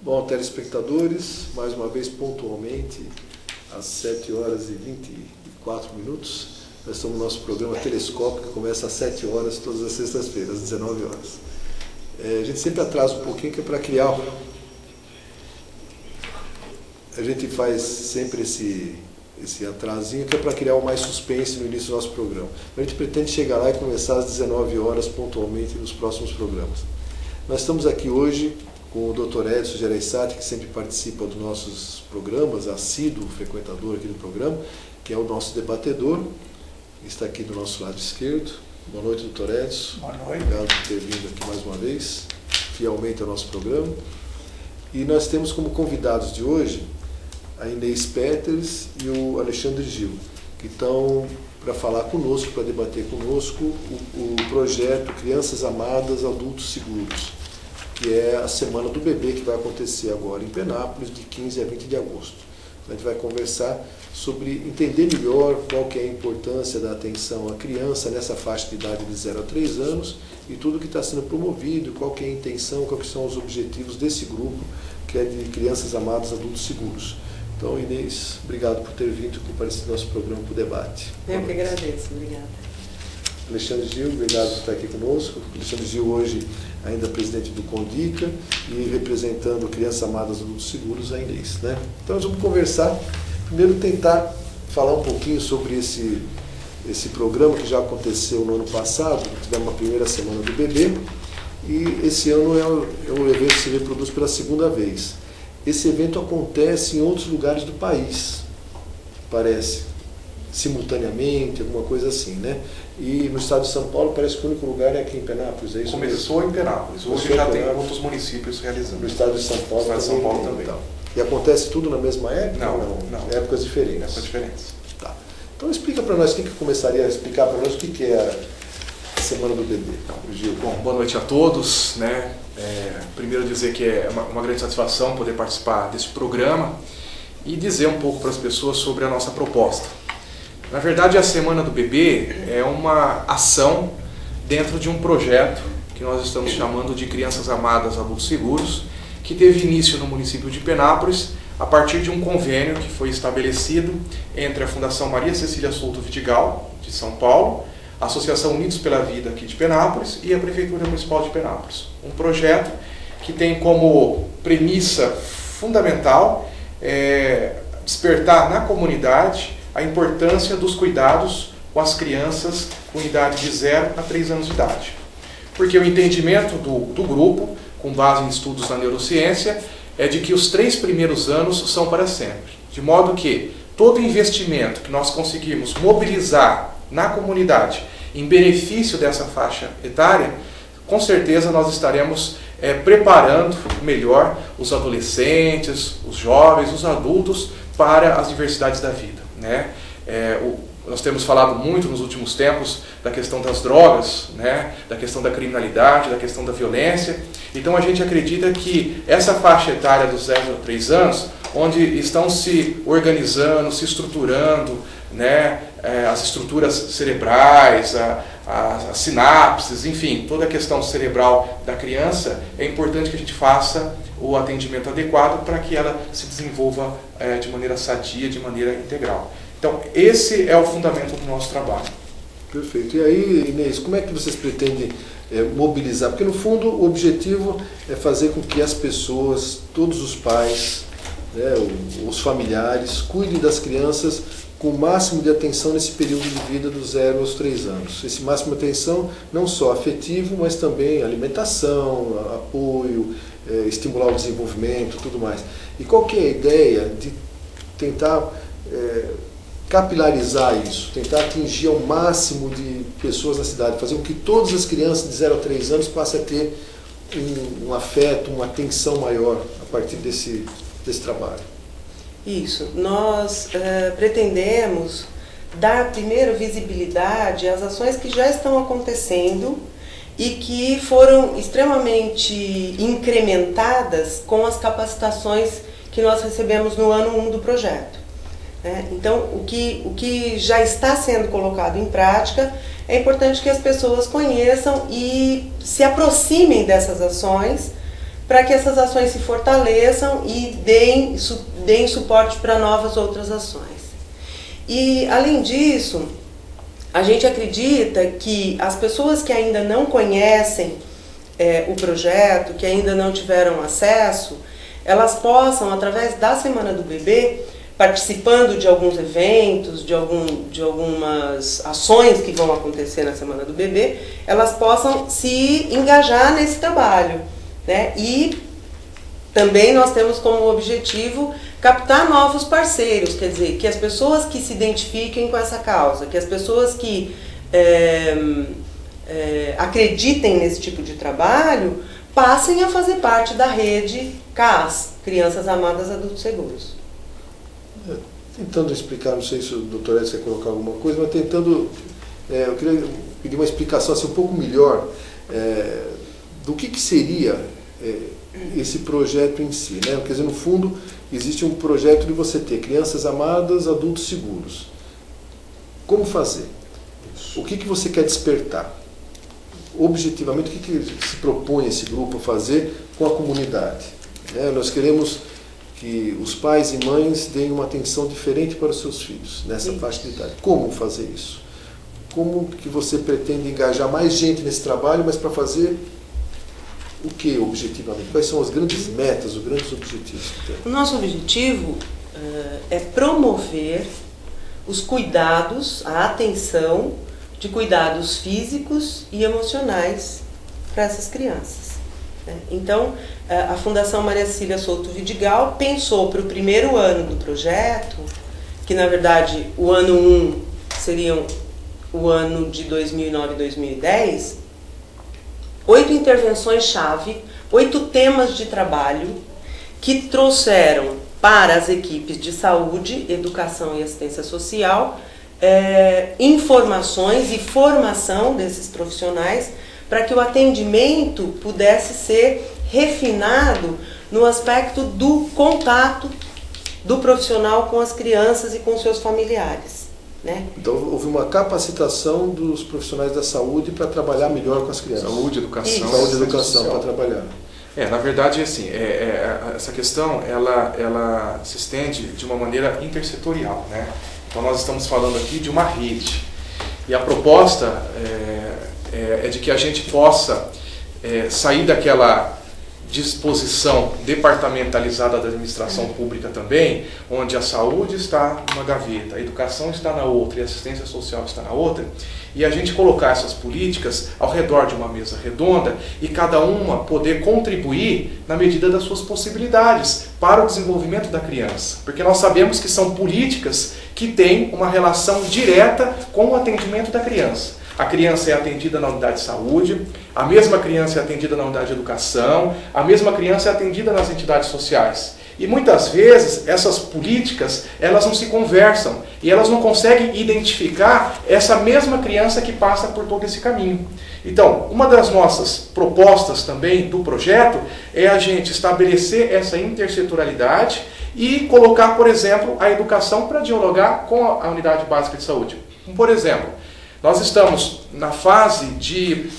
Bom, telespectadores, mais uma vez pontualmente, às 7 horas e 24 minutos, nós estamos no nosso programa Telescópio, que começa às 7 horas, todas as sextas-feiras, às 19 horas. A gente sempre atrasa um pouquinho, que é para criar... A gente faz sempre esse atrasinho, que é para criar o mais suspense no início do nosso programa. A gente pretende chegar lá e começar às 19 horas, pontualmente, nos próximos programas. Nós estamos aqui hoje com o Dr. Edson Gereissati, que sempre participa dos nossos programas, assíduo frequentador aqui do programa, que é o nosso debatedor, que está aqui do nosso lado esquerdo. Boa noite, Dr. Edson. Boa noite. Obrigado por ter vindo aqui mais uma vez, fielmente ao nosso programa. E nós temos como convidados de hoje a Inês Peters e o Alexandre Gil, que estão para falar conosco, para debater conosco o projeto Crianças Amadas, Adultos Seguros, que é a Semana do Bebê, que vai acontecer agora em Penápolis, de 15 a 20 de agosto. A gente vai conversar sobre entender melhor qual que é a importância da atenção à criança nessa faixa de idade de 0 a 3 anos e tudo que está sendo promovido, qual que é a intenção, quais são os objetivos desse grupo, que é de Crianças Amadas, Adultos Seguros. Então, Inês, obrigado por ter vindo e comparecido ao nosso programa para o debate. Eu que agradeço, obrigada. Alexandre Gil, obrigado por estar aqui conosco. Alexandre Gil, hoje ainda presidente do CONDICA e representando Crianças Amadas Adultos Seguros, a Inês, né? Então, nós vamos conversar, primeiro tentar falar um pouquinho sobre esse programa que já aconteceu no ano passado, tivemos uma primeira semana do bebê, e esse ano é um evento que se reproduz pela segunda vez. Esse evento acontece em outros lugares do país, parece, simultaneamente, alguma coisa assim, né? E no estado de São Paulo parece que o único lugar é aqui em Penápolis, é isso? Começou em Penápolis, hoje já tem outros municípios realizando. No estado de São Paulo, também. Então. E acontece tudo na mesma época? Não. Épocas diferentes. Épocas diferentes. Tá. Então explica para nós, quem que começaria a explicar para nós o que é a Semana do Bebê? Gil. Bom, boa noite a todos, né? Primeiro dizer que é uma grande satisfação poder participar desse programa e dizer um pouco para as pessoas sobre a nossa proposta. Na verdade, a Semana do Bebê é uma ação dentro de um projeto que nós estamos chamando de Crianças Amadas, Adultos Seguros, que teve início no município de Penápolis a partir de um convênio que foi estabelecido entre a Fundação Maria Cecília Souto Vidigal, de São Paulo, a Associação Unidos pela Vida aqui de Penápolis e a Prefeitura Municipal de Penápolis. Um projeto que tem como premissa fundamental despertar na comunidade a importância dos cuidados com as crianças com idade de 0 a 3 anos de idade. Porque o entendimento do grupo, com base em estudos na neurociência, é de que os 3 primeiros anos são para sempre. De modo que todo investimento que nós conseguirmos mobilizar na comunidade em benefício dessa faixa etária, com certeza nós estaremos preparando melhor os adolescentes, os jovens, os adultos para as diversidades da vida, né? Nós temos falado muito nos últimos tempos da questão das drogas, né? Da questão da criminalidade, da questão da violência. Então a gente acredita que essa faixa etária dos 0 a 3 anos, onde estão se organizando, se estruturando, né? As estruturas cerebrais, as sinapses, enfim, toda a questão cerebral da criança, é importante que a gente faça o atendimento adequado para que ela se desenvolva de maneira sadia, de maneira integral. Então, esse é o fundamento do nosso trabalho. Perfeito. E aí, Inês, como é que vocês pretendem mobilizar? Porque, no fundo, o objetivo é fazer com que as pessoas, todos os pais, né, os familiares, cuidem das crianças com o máximo de atenção nesse período de vida dos 0 aos 3 anos. Esse máximo de atenção não só afetivo, mas também alimentação, apoio, estimular o desenvolvimento, tudo mais. E qual que é a ideia de tentar capilarizar isso, tentar atingir ao máximo de pessoas na cidade, fazer com que todas as crianças de 0 a 3 anos passem a ter um afeto, uma atenção maior a partir desse trabalho? Isso, nós pretendemos dar primeiro visibilidade às ações que já estão acontecendo e que foram extremamente incrementadas com as capacitações que nós recebemos no ano 1 do projeto. Então, o que já está sendo colocado em prática, é importante que as pessoas conheçam e se aproximem dessas ações para que essas ações se fortaleçam e deem suporte para novas outras ações. E, além disso, a gente acredita que as pessoas que ainda não conhecem o projeto, que ainda não tiveram acesso, elas possam, através da Semana do Bebê, participando de alguns eventos, de algumas ações que vão acontecer na Semana do Bebê, elas possam se engajar nesse trabalho, né? E também nós temos como objetivo captar novos parceiros, quer dizer, que as pessoas que se identifiquem com essa causa, que as pessoas que acreditem nesse tipo de trabalho, passem a fazer parte da rede CAS, Crianças Amadas Adultos Seguros. Tentando explicar, não sei se o doutor Edson quer colocar alguma coisa, mas tentando, eu queria pedir uma explicação assim, um pouco melhor do que seria esse projeto em si, né? Quer dizer, no fundo, existe um projeto de você ter crianças amadas, adultos seguros. Como fazer? O que você quer despertar? Objetivamente, o que se propõe esse grupo a fazer com a comunidade? Nós queremos que os pais e mães deem uma atenção diferente para os seus filhos nessa faixa de idade. Como fazer isso? Como que você pretende engajar mais gente nesse trabalho, mas para fazer o que objetivamente? Quais são as grandes metas, os grandes objetivos que tem? O nosso objetivo é promover os cuidados, a atenção de cuidados físicos e emocionais para essas crianças. Então, a Fundação Maria Cecília Souto Vidigal pensou para o primeiro ano do projeto, que na verdade o ano 1 seria o ano de 2009 e 2010, 8 intervenções-chave, 8 temas de trabalho que trouxeram para as equipes de saúde, educação e assistência social informações e formação desses profissionais para que o atendimento pudesse ser refinado no aspecto do contato do profissional com as crianças e com seus familiares, né? Então houve uma capacitação dos profissionais da saúde para trabalhar melhor com as crianças. Saúde, educação. Saúde e educação para trabalhar. Na verdade, assim, essa questão ela se estende de uma maneira intersetorial, né? Então nós estamos falando aqui de uma rede. E a proposta é de que a gente possa sair daquela disposição departamentalizada da administração pública também, onde a saúde está numa gaveta, a educação está na outra e a assistência social está na outra, e a gente colocar essas políticas ao redor de uma mesa redonda e cada uma poder contribuir na medida das suas possibilidades para o desenvolvimento da criança. Porque nós sabemos que são políticas que têm uma relação direta com o atendimento da criança. A criança é atendida na unidade de saúde, a mesma criança é atendida na unidade de educação, a mesma criança é atendida nas entidades sociais. E muitas vezes essas políticas, elas não se conversam e elas não conseguem identificar essa mesma criança que passa por todo esse caminho. Então, uma das nossas propostas também do projeto é a gente estabelecer essa intersetorialidade e colocar, por exemplo, a educação para dialogar com a unidade básica de saúde. Por exemplo, nós estamos na fase de,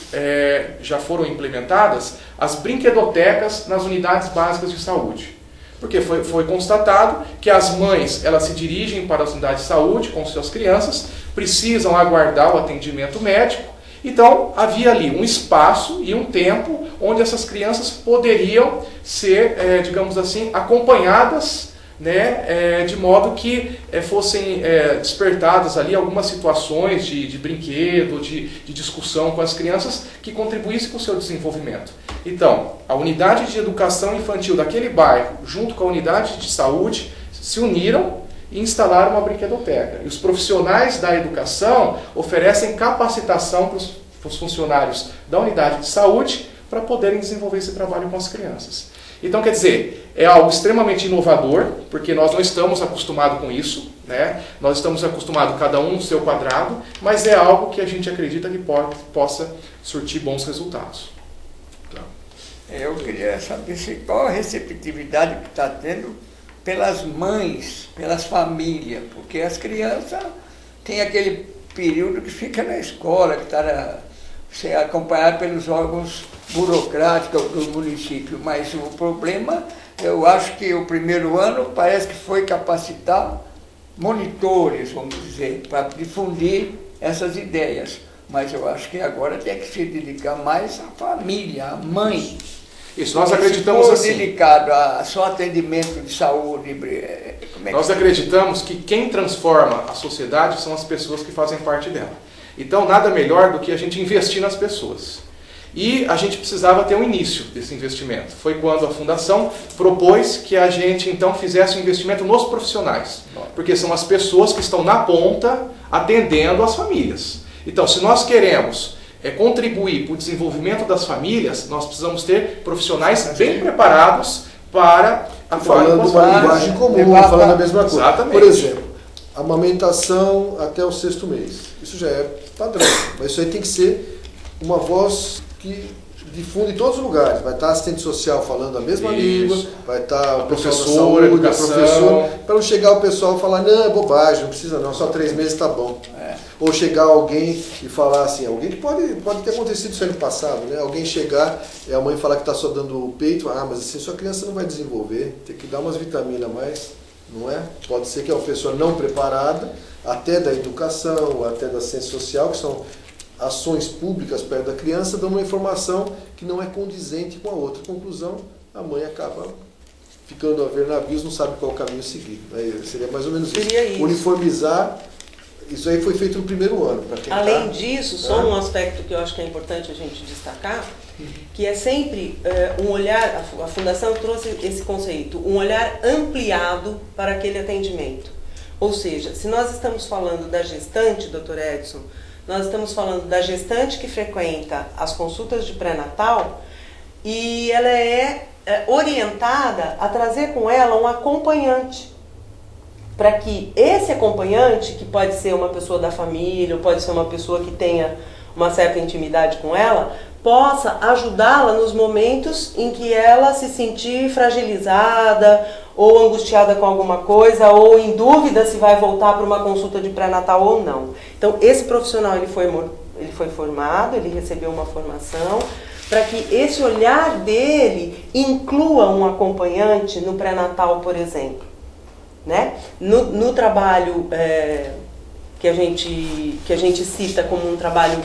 já foram implementadas as brinquedotecas nas unidades básicas de saúde. Porque foi constatado que as mães elas se dirigem para as unidades de saúde com suas crianças, precisam aguardar o atendimento médico. Então havia ali um espaço e um tempo onde essas crianças poderiam ser, digamos assim, acompanhadas, né, de modo que fossem despertadas ali algumas situações de brinquedo, de discussão com as crianças que contribuíssem com o seu desenvolvimento. Então, a unidade de educação infantil daquele bairro, junto com a unidade de saúde, se uniram e instalaram uma brinquedoteca. E os profissionais da educação oferecem capacitação para os funcionários da unidade de saúde para poderem desenvolver esse trabalho com as crianças. Então, quer dizer, é algo extremamente inovador, porque nós não estamos acostumados com isso, né? Nós estamos acostumados cada um no seu quadrado, mas é algo que a gente acredita que possa surtir bons resultados. Tá. Eu queria saber qual a receptividade que está tendo pelas mães, pelas famílias, porque as crianças têm aquele período que fica na escola, que está ser acompanhado pelos órgãos burocráticos do município. Mas o problema, eu acho que o primeiro ano parece que foi capacitar monitores, vamos dizer, para difundir essas ideias. Mas eu acho que agora tem que se dedicar mais à família, à mãe. Isso, nós acreditamos assim. assim. Dedicado a só atendimento de saúde. Nós acreditamos que quem transforma a sociedade são as pessoas que fazem parte dela. Então, nada melhor do que a gente investir nas pessoas. E a gente precisava ter um início desse investimento. Foi quando a Fundação propôs que a gente, então, fizesse um investimento nos profissionais. Porque são as pessoas que estão na ponta atendendo as famílias. Então, se nós queremos contribuir para o desenvolvimento das famílias, nós precisamos ter profissionais bem preparados para atuar falando uma linguagem comum, falando a mesma coisa. Exatamente. Por exemplo, amamentação até o 6º mês. Isso já é padrão, mas isso aí tem que ser uma voz que difunde em todos os lugares. Vai estar a assistente social falando a mesma língua, vai estar o professor, professor, para não chegar o pessoal e falar, não, é bobagem, não precisa não, só 3 meses está bom. Ou chegar alguém e falar assim, alguém que pode ter acontecido isso ano passado, né? Alguém chegar e a mãe falar que está só dando o peito, mas assim, sua criança não vai desenvolver, tem que dar umas vitaminas a mais, não é? Pode ser que é uma pessoa não preparada, até da educação, até da ciência social, que são ações públicas perto da criança, dão uma informação que não é condizente com a outra. Conclusão, a mãe acaba ficando a ver navios, não sabe qual caminho seguir. Seria mais ou menos isso. Uniformizar. Isso aí foi feito no primeiro ano. Além disso, só um aspecto que eu acho que é importante a gente destacar, que é sempre um olhar, a Fundação trouxe esse conceito, um olhar ampliado para aquele atendimento. Ou seja, se nós estamos falando da gestante, Dr. Edson, nós estamos falando da gestante que frequenta as consultas de pré-natal e ela é orientada a trazer com ela um acompanhante, para que esse acompanhante, que pode ser uma pessoa da família, ou pode ser uma pessoa que tenha uma certa intimidade com ela, possa ajudá-la nos momentos em que ela se sentir fragilizada, ou angustiada com alguma coisa, ou em dúvida se vai voltar para uma consulta de pré-natal ou não. Então, esse profissional ele foi formado, ele recebeu uma formação, para que esse olhar dele inclua um acompanhante no pré-natal, por exemplo. Né? No trabalho que a gente cita como um trabalho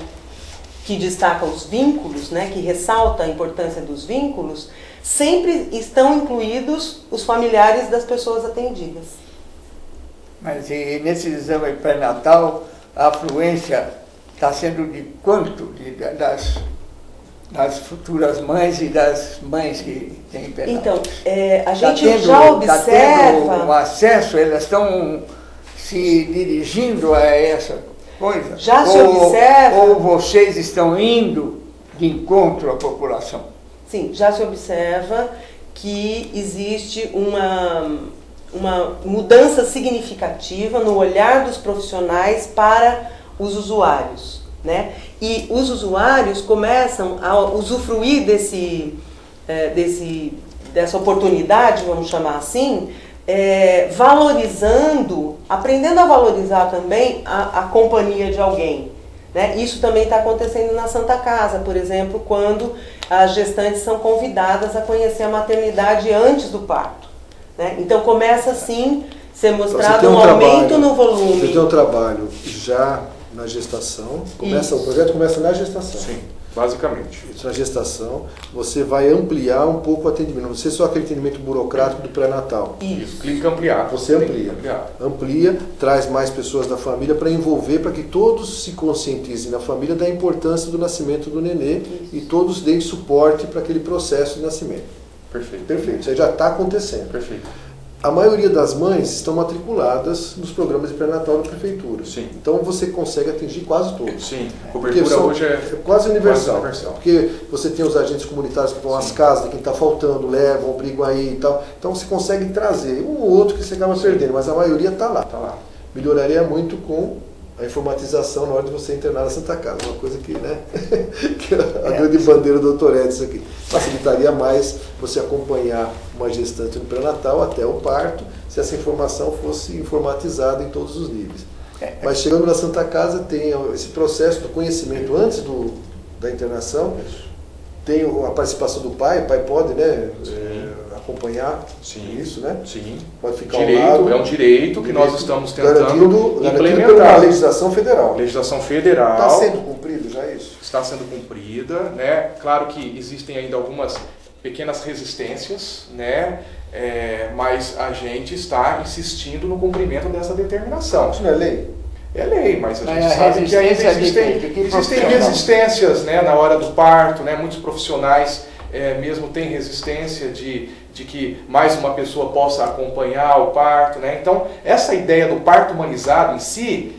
que destaca os vínculos, né, que ressalta a importância dos vínculos, sempre estão incluídos os familiares das pessoas atendidas. Mas e nesse exame pré-natal, a afluência está sendo de quanto? Das futuras mães e das mães que têm pré-natal? Então, a gente já observa... Está tendo um acesso, elas estão se dirigindo a essa coisa? Já se observa... Ou vocês estão indo de encontro à população? Sim, já se observa que existe uma mudança significativa no olhar dos profissionais para os usuários, né? E os usuários começam a usufruir dessa oportunidade, vamos chamar assim, valorizando, aprendendo a valorizar também a companhia de alguém. Né? Isso também está acontecendo na Santa Casa, por exemplo, quando as gestantes são convidadas a conhecer a maternidade antes do parto. Né? Então começa assim a ser mostrado um aumento no volume. Você tem um trabalho já na gestação, o projeto começa na gestação. Sim, basicamente. Isso, na gestação, você vai ampliar um pouco o atendimento, não ser só aquele atendimento burocrático do pré-natal. Isso, clínica ampliada. Você amplia, traz mais pessoas da família para envolver, para que todos se conscientizem na família da importância do nascimento do nenê e todos deem suporte para aquele processo de nascimento. Perfeito. Perfeito, isso aí já está acontecendo. Perfeito. A maioria das mães estão matriculadas nos programas de pré-natal da prefeitura. Sim. então você consegue atingir quase todos. Sim, a cobertura hoje é quase universal. Porque você tem os agentes comunitários que vão às casas de quem está faltando, levam, obrigam aí e tal. Então você consegue trazer um ou outro que você acaba perdendo, mas a maioria está lá. Tá lá. Melhoraria muito com a informatização na hora de você internar na Santa Casa, uma coisa que, né, que a grande bandeira do Dr. Edson aqui. Facilitaria mais você acompanhar uma gestante no pré-natal até o parto, se essa informação fosse informatizada em todos os níveis. Mas chegando na Santa Casa tem esse processo do conhecimento antes da internação. Tem a participação do pai, o pai pode, né, acompanhar isso, né? Sim. Pode ficar Direito, ao lado. é um direito que nós estamos tentando garantido pela implementar. legislação federal. Legislação federal. Está sendo cumprido já isso? Está sendo cumprida, né? Claro que existem ainda algumas pequenas resistências, né? Mas a gente está insistindo no cumprimento dessa determinação. Isso não é lei? É lei, mas a gente sabe que ainda existem resistências, né, na hora do parto, né? Muitos profissionais mesmo têm resistência de que mais uma pessoa possa acompanhar o parto, né? Então, essa ideia do parto humanizado em si,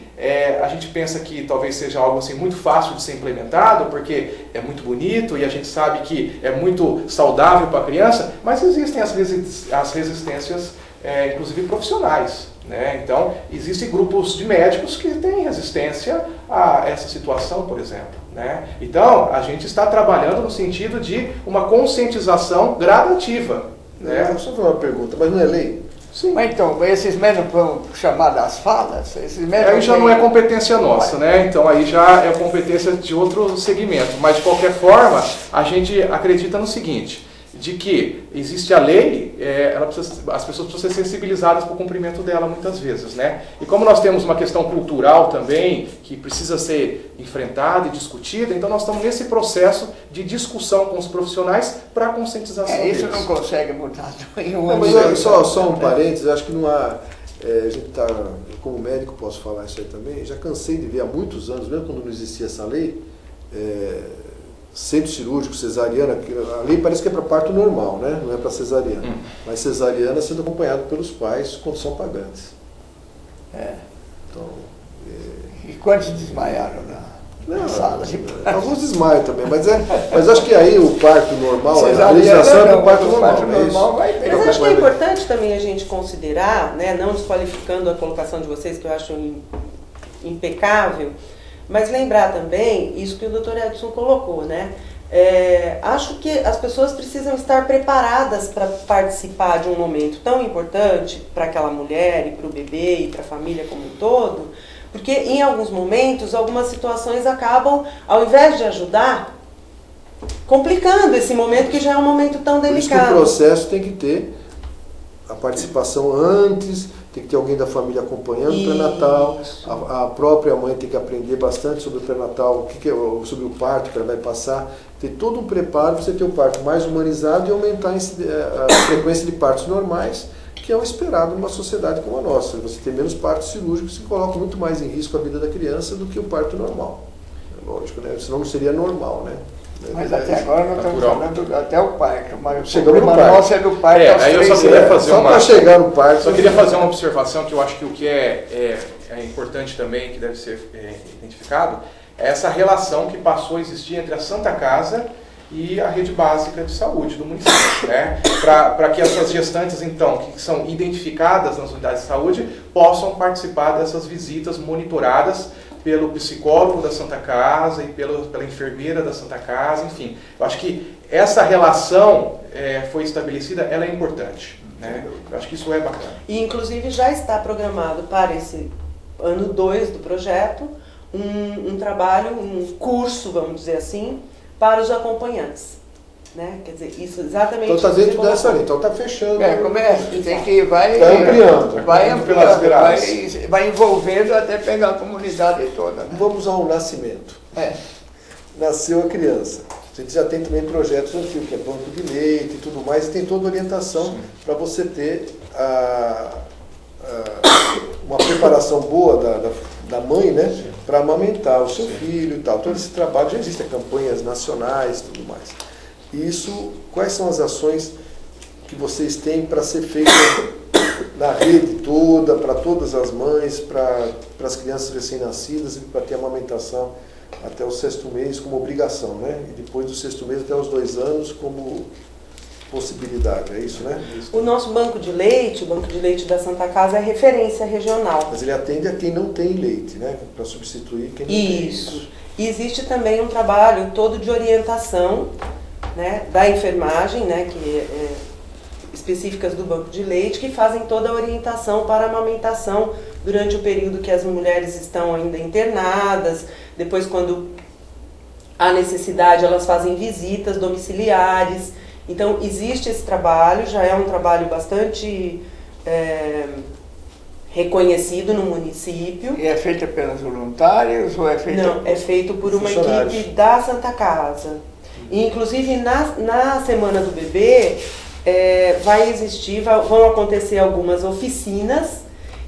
a gente pensa que talvez seja algo assim muito fácil de ser implementado, porque é muito bonito e a gente sabe que é muito saudável para a criança, mas existem as resistências, inclusive profissionais, né? Então, existem grupos de médicos que têm resistência a essa situação, por exemplo, né? Então, a gente está trabalhando no sentido de uma conscientização gradativa, né? Só uma pergunta, mas não é lei? Sim. Mas então, esses médicos vão chamar das falas? Esses médicos aí já não é competência nossa, né? Então aí já é competência de outro segmento. Mas de qualquer forma, a gente acredita no seguinte, de que existe a lei, as pessoas precisam ser sensibilizadas para o cumprimento dela muitas vezes, né? E como nós temos uma questão cultural também, que precisa ser enfrentada e discutida, então nós estamos nesse processo de discussão com os profissionais para a conscientização deles. Isso não consegue mudar em um ano. Mas só um parênteses, acho que não há... a gente está, como médico posso falar isso aí também, já cansei de ver há muitos anos, mesmo quando não existia essa lei, centro cirúrgico, cesariana, a lei parece que é para parto normal, né? Não é para cesariana. Mas cesariana sendo acompanhado pelos pais quando são pagantes. Então, E quantos desmaiaram na sala? Alguns desmaiam também, mas acho que aí o parto normal, a legislação é para o parto normal. Mas acho que é importante também a gente considerar, né, não desqualificando a colocação de vocês, que eu acho impecável, mas lembrar também isso que o Dr. Edson colocou, né? Acho que as pessoas precisam estar preparadas para participar de um momento tão importante para aquela mulher e para o bebê e para a família como um todo, porque em alguns momentos, algumas situações acabam, ao invés de ajudar, complicando esse momento que já é um momento tão delicado. Por isso que o processo tem que ter a participação antes, tem que ter alguém da família acompanhando o pré-natal, a própria mãe tem que aprender bastante sobre o pré-natal, sobre o parto que ela vai passar, ter todo um preparo para você ter o parto mais humanizado e aumentar a frequência de partos normais, que é o esperado numa sociedade como a nossa. Você tem menos partos cirúrgicos, se coloca muito mais em risco a vida da criança do que o parto normal. É lógico, né? Senão não seria normal, né? Mas até agora nós estamos falando até o parto, mas o problema nosso é do parto. Aí eu só queria fazer para chegar no parto. Só queria fazer uma observação que eu acho que o que é importante também, que deve ser identificado, é essa relação que passou a existir entre a Santa Casa e a rede básica de saúde do município, né? Para que essas gestantes, então, que são identificadas nas unidades de saúde, possam participar dessas visitas monitoradas pelo psicólogo da Santa Casa e pela enfermeira da Santa Casa, enfim. Eu acho que essa relação foi estabelecida, ela é importante, né? Eu acho que isso é bacana. E, inclusive, já está programado para esse ano 2 do projeto um trabalho, um curso, vamos dizer assim, para os acompanhantes. Né? Quer dizer, isso exatamente... Então está dentro dessa lei, então está fechando. Tem que vai ampliando. Vai envolvendo até pegar a comunidade toda. Né? Vamos ao nascimento. Nasceu a criança. A gente já tem também projetos antigos, que é banco de leite e tudo mais, e tem toda a orientação para você ter uma preparação boa da mãe, né, para amamentar o seu filho e tal. Todo esse trabalho já existe, campanhas nacionais e tudo mais. Isso, quais são as ações que vocês têm para ser feito na rede toda, para todas as mães, para as crianças recém-nascidas e para ter amamentação até o 6º mês como obrigação, né? E depois do 6º mês até os 2 anos como possibilidade, é isso, né? O nosso banco de leite, o banco de leite da Santa Casa é referência regional. Mas ele atende a quem não tem leite, né? Para substituir quem não tem. Isso. E existe também um trabalho todo de orientação, né, da enfermagem, né, específicas do banco de leite, que fazem toda a orientação para a amamentação durante o período que as mulheres estão ainda internadas, depois quando há necessidade, elas fazem visitas domiciliares. Então, existe esse trabalho, já é um trabalho bastante reconhecido no município. E é feita pelas voluntárias ou é feita... Não, é feito por uma equipe da Santa Casa. E, inclusive, na Semana do Bebê, vão acontecer algumas oficinas,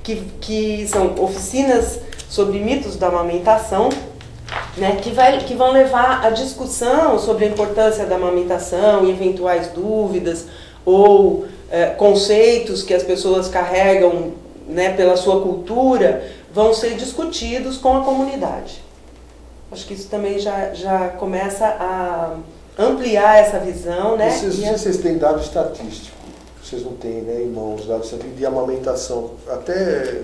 que são oficinas sobre mitos da amamentação, né, que vão levar a discussão sobre a importância da amamentação e eventuais dúvidas ou conceitos que as pessoas carregam, né, pela sua cultura, vão ser discutidos com a comunidade. Acho que isso também já começa a ampliar essa visão, né? Vocês têm dado estatístico, vocês não têm, né, em mãos, dados estatísticos de amamentação. Até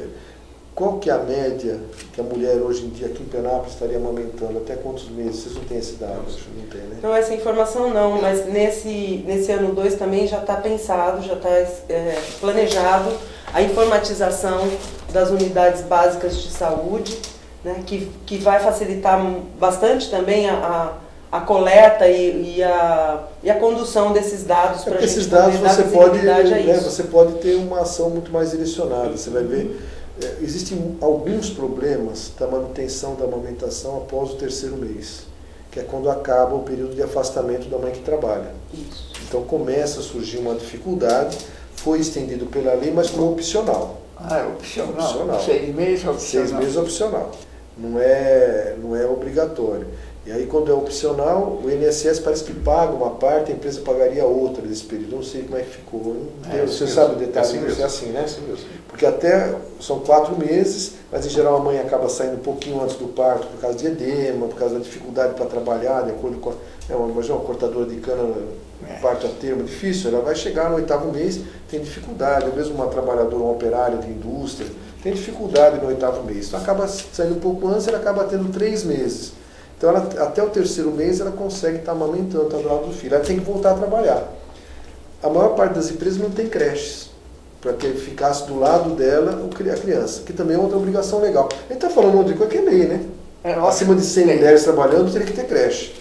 qual que é a média que a mulher hoje em dia aqui em Penápolis estaria amamentando? Até quantos meses? Vocês não têm esse dado? Não tem, né? Não, essa informação não, mas nesse ano 2 também já está pensado, já está planejado a informatização das unidades básicas de saúde, né, que vai facilitar bastante também a coleta e a condução desses dados para a gente esses dados dar visibilidade a isso. Você pode ter uma ação muito mais direcionada. Você vai ver, existem alguns problemas da manutenção da amamentação após o 3º mês, que é quando acaba o período de afastamento da mãe que trabalha. Isso. Então começa a surgir uma dificuldade, foi estendido pela lei, mas foi opcional. Ah, é opcional. 6 meses é opcional. 6 meses é opcional. Não é obrigatório. E aí, quando é opcional, o INSS parece que paga uma parte, a empresa pagaria outra desse período. Eu não sei como é que ficou. Você sabe o detalhe disso? É assim, né? Porque até são 4 meses, mas em geral a mãe acaba saindo um pouquinho antes do parto por causa de edema, por causa da dificuldade para trabalhar, de acordo com uma cortadora de cana, parto a termo, difícil. Ela vai chegar no 8º mês, tem dificuldade. Ou mesmo uma trabalhadora, uma operária de indústria, tem dificuldade no 8º mês. Então acaba saindo um pouco antes, ela acaba tendo 3 meses. Então, até o 3º mês, ela consegue estar amamentando, estar do lado do filho. Ela tem que voltar a trabalhar. A maior parte das empresas não tem creches, para que ficasse do lado dela a criança, que também é outra obrigação legal. A gente está falando um monte de coisa que é lei, né? Acima de 100 mulheres trabalhando, teria que ter creche.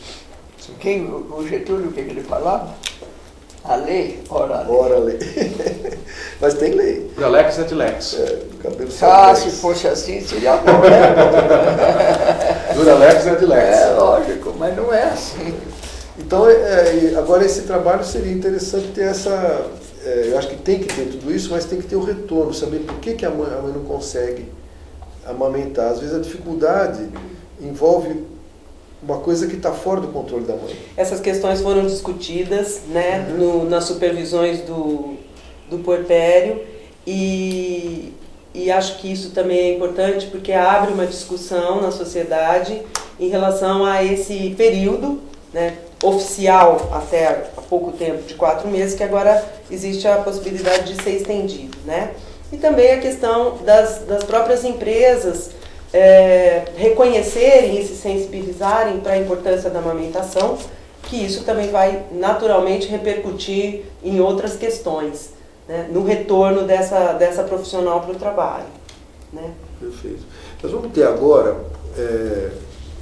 O Getúlio, o que ele falava? A lei? Ora a lei. Mas tem lei. Lex et lex. Cabelo se fosse assim, seria bom, né? Lex et lex. É lógico, mas não é assim. Então, agora esse trabalho seria interessante ter essa... eu acho que tem que ter tudo isso, mas tem que ter o retorno, saber por que a mãe não consegue amamentar. Às vezes a dificuldade envolve uma coisa que está fora do controle da mãe. Essas questões foram discutidas, né, nas supervisões do puerpério e acho que isso também é importante porque abre uma discussão na sociedade em relação a esse período, né, oficial até há pouco tempo, de 4 meses, que agora existe a possibilidade de ser estendido, né? E também a questão das próprias empresas reconhecerem e se sensibilizarem para a importância da amamentação, que isso também vai naturalmente repercutir em outras questões, né, no retorno dessa profissional para o trabalho, né? Perfeito. Nós vamos ter agora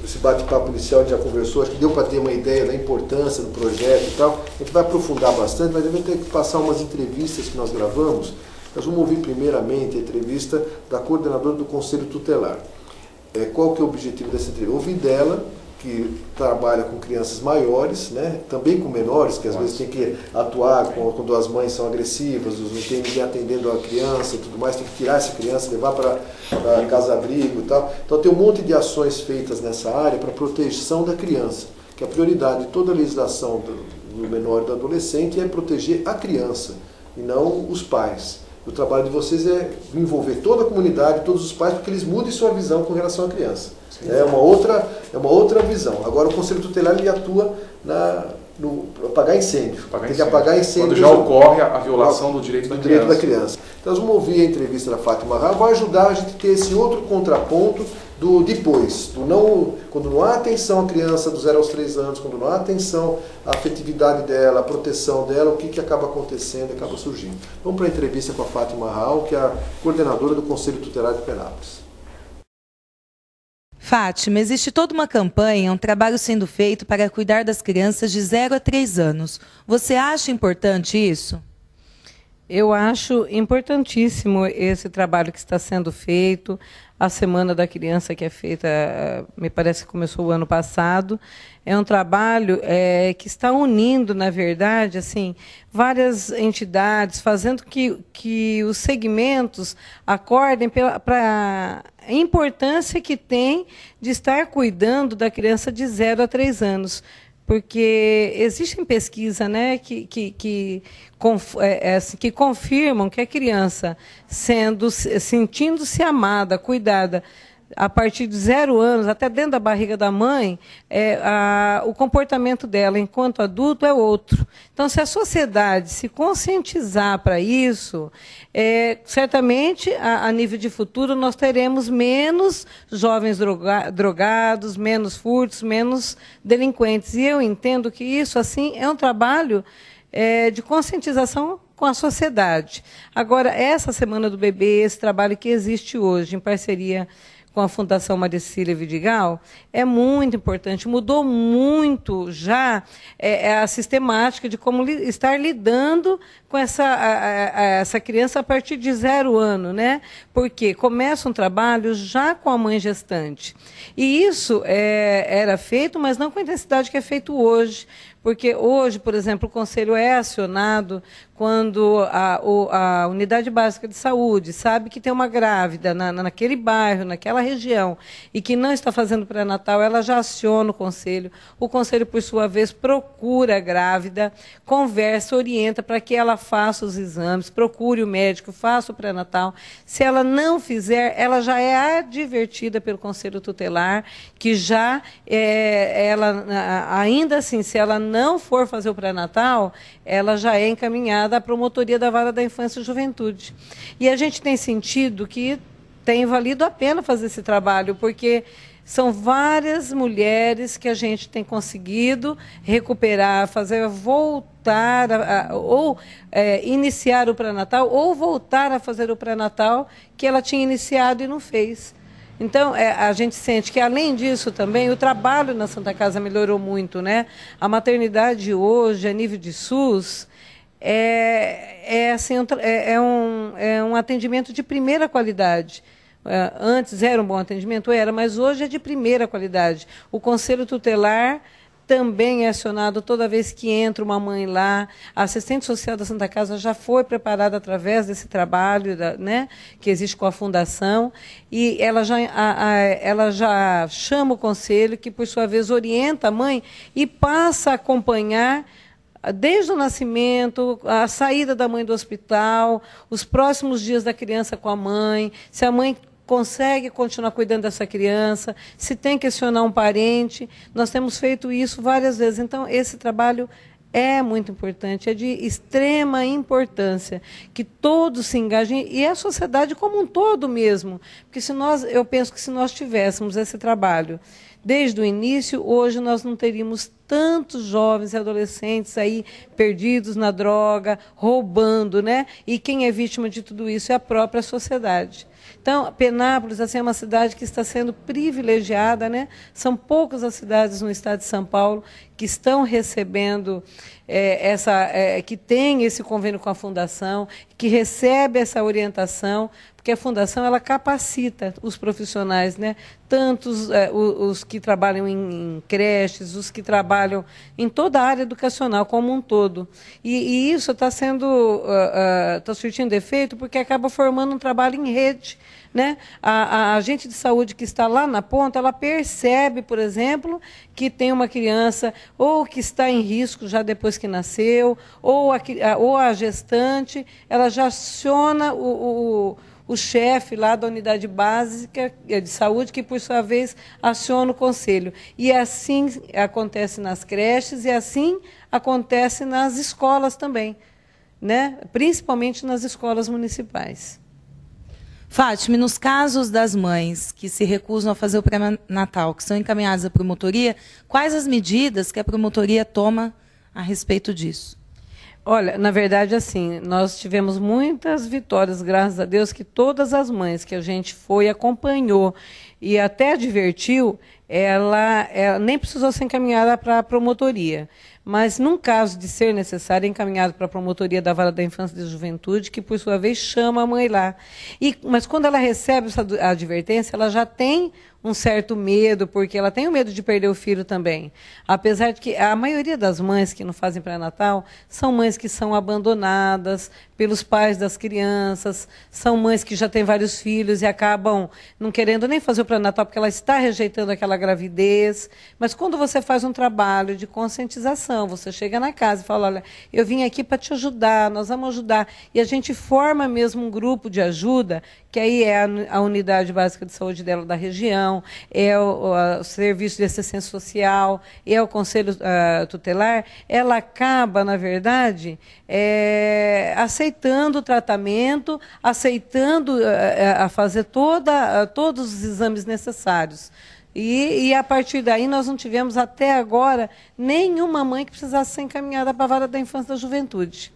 esse bate-papo inicial, a gente já conversou, acho que deu para ter uma ideia da importância do projeto e tal. A gente vai aprofundar bastante, mas devemos ter que passar umas entrevistas que nós gravamos. Nós vamos ouvir primeiramente a entrevista da coordenadora do Conselho Tutelar. Qual que é o objetivo dessa entrevista? Ouvir dela, que trabalha com crianças maiores, né? Também com menores, que às vezes tem que atuar quando as mães são agressivas, não tem ninguém atendendo a criança e tudo mais, tem que tirar essa criança, levar para casa-abrigo e tal. Então tem um monte de ações feitas nessa área para proteção da criança, que a prioridade de toda a legislação do menor e do adolescente é proteger a criança e não os pais. O trabalho de vocês é envolver toda a comunidade, todos os pais, porque eles mudem sua visão com relação à criança. É uma outra visão. Agora o Conselho Tutelar ele atua no apagar incêndio. Tem que apagar incêndio. Quando já ocorre a violação do direito da criança. Então nós vamos ouvir a entrevista da Fátima Rao, vai ajudar a gente a ter esse outro contraponto do depois, quando não há atenção à criança do 0 aos 3 anos, quando não há atenção à afetividade dela, à proteção dela, o que acaba acontecendo e acaba surgindo. Vamos para a entrevista com a Fátima Rao, que é a coordenadora do Conselho Tutelar de Penápolis. Fátima, existe toda uma campanha, um trabalho sendo feito para cuidar das crianças de 0 a 3 anos. Você acha importante isso? Eu acho importantíssimo esse trabalho que está sendo feito. A Semana da Criança, que é feita, me parece que começou o ano passado, é um trabalho que está unindo, na verdade, assim, várias entidades, fazendo que os segmentos acordem para a importância que tem de estar cuidando da criança de 0 a 3 anos. Porque existem pesquisas, né, que confirmam que a criança, sentindo-se amada, cuidada, a partir de 0 anos, até dentro da barriga da mãe, o comportamento dela, enquanto adulto, é outro. Então, se a sociedade se conscientizar para isso, certamente, a nível de futuro, nós teremos menos jovens drogados, menos furtos, menos delinquentes. E eu entendo que isso, assim, é um trabalho de conscientização com a sociedade. Agora, essa Semana do Bebê, esse trabalho que existe hoje, em parceria com a Fundação Maricília Vidigal, é muito importante. Mudou muito já a sistemática de como estar lidando com essa criança a partir de 0 ano, né? Porque começa um trabalho já com a mãe gestante. E isso era feito, mas não com a intensidade que é feito hoje. Porque hoje, por exemplo, o Conselho é acionado quando a Unidade Básica de Saúde sabe que tem uma grávida naquele bairro, naquela região, e que não está fazendo pré-natal, ela já aciona o Conselho. O Conselho, por sua vez, procura a grávida, conversa, orienta para que ela faça os exames, procure o médico, faça o pré-natal. Se ela não fizer, ela já é advertida pelo Conselho Tutelar, que já, ainda assim, se ela não for fazer o pré-natal, ela já é encaminhada à promotoria da Vara da Infância e Juventude. E a gente tem sentido que tem valido a pena fazer esse trabalho, porque são várias mulheres que a gente tem conseguido recuperar, fazer voltar, iniciar o pré-natal, ou voltar a fazer o pré-natal que ela tinha iniciado e não fez. Então, a gente sente que, além disso, também, o trabalho na Santa Casa melhorou muito, né? A maternidade hoje, a nível de SUS, é um atendimento de primeira qualidade. Antes era um bom atendimento? Era, mas hoje é de primeira qualidade. O Conselho Tutelar também é acionado toda vez que entra uma mãe lá. A assistente social da Santa Casa já foi preparada através desse trabalho, né, que existe com a Fundação, e ela já chama o Conselho, que, por sua vez, orienta a mãe e passa a acompanhar desde o nascimento, a saída da mãe do hospital, os próximos dias da criança com a mãe, se a mãe consegue continuar cuidando dessa criança, se tem que acionar um parente. Nós temos feito isso várias vezes. Então, esse trabalho é muito importante, é de extrema importância que todos se engajem, e a sociedade como um todo mesmo. Porque eu penso que se nós tivéssemos esse trabalho desde o início, hoje nós não teríamos tantos jovens e adolescentes aí perdidos na droga, roubando, né? E quem é vítima de tudo isso é a própria sociedade. Então, Penápolis, assim, é uma cidade que está sendo privilegiada, né? São poucas as cidades no estado de São Paulo que estão recebendo que tem esse convênio com a Fundação, que recebe essa orientação, porque a Fundação ela capacita os profissionais, né? Tanto os que trabalham em creches, os que trabalham em toda a área educacional como um todo. E isso está surtindo efeito porque acaba formando um trabalho em rede, né? A agente de saúde que está lá na ponta, ela percebe, por exemplo, que tem uma criança ou que está em risco já depois que nasceu, ou a gestante, ela já aciona o chefe lá da unidade básica de saúde, que, por sua vez, aciona o conselho. E assim acontece nas creches e assim acontece nas escolas também, né? Principalmente nas escolas municipais. Fátima, nos casos das mães que se recusam a fazer o pré-natal, que são encaminhadas à promotoria, quais as medidas que a promotoria toma a respeito disso? Olha, na verdade, assim, nós tivemos muitas vitórias, graças a Deus, que todas as mães que a gente foi, acompanhou e até advertiu, ela nem precisou ser encaminhada para a promotoria. Mas, num caso de ser necessário, é encaminhado para a promotoria da Vara da Infância e da Juventude, que, por sua vez, chama a mãe lá. Mas, quando ela recebe essa advertência, ela já tem um certo medo, porque ela tem o medo de perder o filho também. Apesar de que a maioria das mães que não fazem pré-natal são mães que são abandonadas pelos pais das crianças, são mães que já têm vários filhos e acabam não querendo nem fazer o pré-natal porque ela está rejeitando aquela gravidez. Mas quando você faz um trabalho de conscientização, você chega na casa e fala, olha, eu vim aqui para te ajudar, nós vamos ajudar. E a gente forma mesmo um grupo de ajuda, que aí é a unidade básica de saúde dela da região, é o serviço de assistência social, é o conselho tutelar, ela acaba, na verdade, aceitando o tratamento, aceitando a fazer todos os exames necessários. E a partir daí nós não tivemos até agora nenhuma mãe que precisasse ser encaminhada para a Vara da Infância e da Juventude.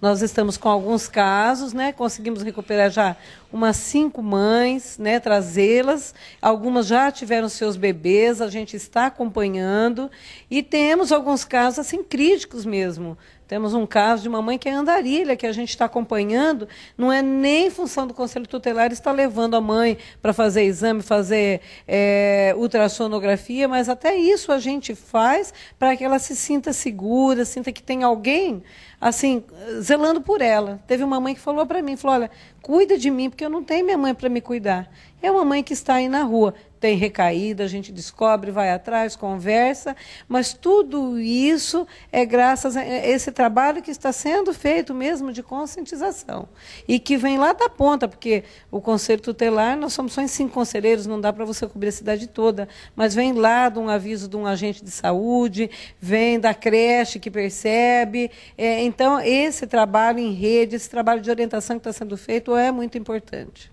Nós estamos com alguns casos, né? Conseguimos recuperar já umas 5 mães, né? Trazê-las. Algumas já tiveram seus bebês, a gente está acompanhando. E temos alguns casos assim, críticos mesmo. Temos um caso de uma mãe que é Andarilha, que a gente está acompanhando. Não é nem função do Conselho Tutelar estar levando a mãe para fazer exame, fazer ultrassonografia, mas até isso a gente faz para que ela se sinta segura, sinta que tem alguém assim, zelando por ela. Teve uma mãe que falou para mim, falou, olha, cuida de mim, porque eu não tenho minha mãe para me cuidar. É uma mãe que está aí na rua, tem recaída, a gente descobre, vai atrás, conversa, mas tudo isso é graças a esse trabalho que está sendo feito mesmo de conscientização. E que vem lá da ponta, porque o Conselho Tutelar, nós somos só em 5 conselheiros, não dá para você cobrir a cidade toda, mas vem lá de um aviso de um agente de saúde, vem da creche que percebe. Então, esse trabalho em rede, esse trabalho de orientação que está sendo feito é muito importante.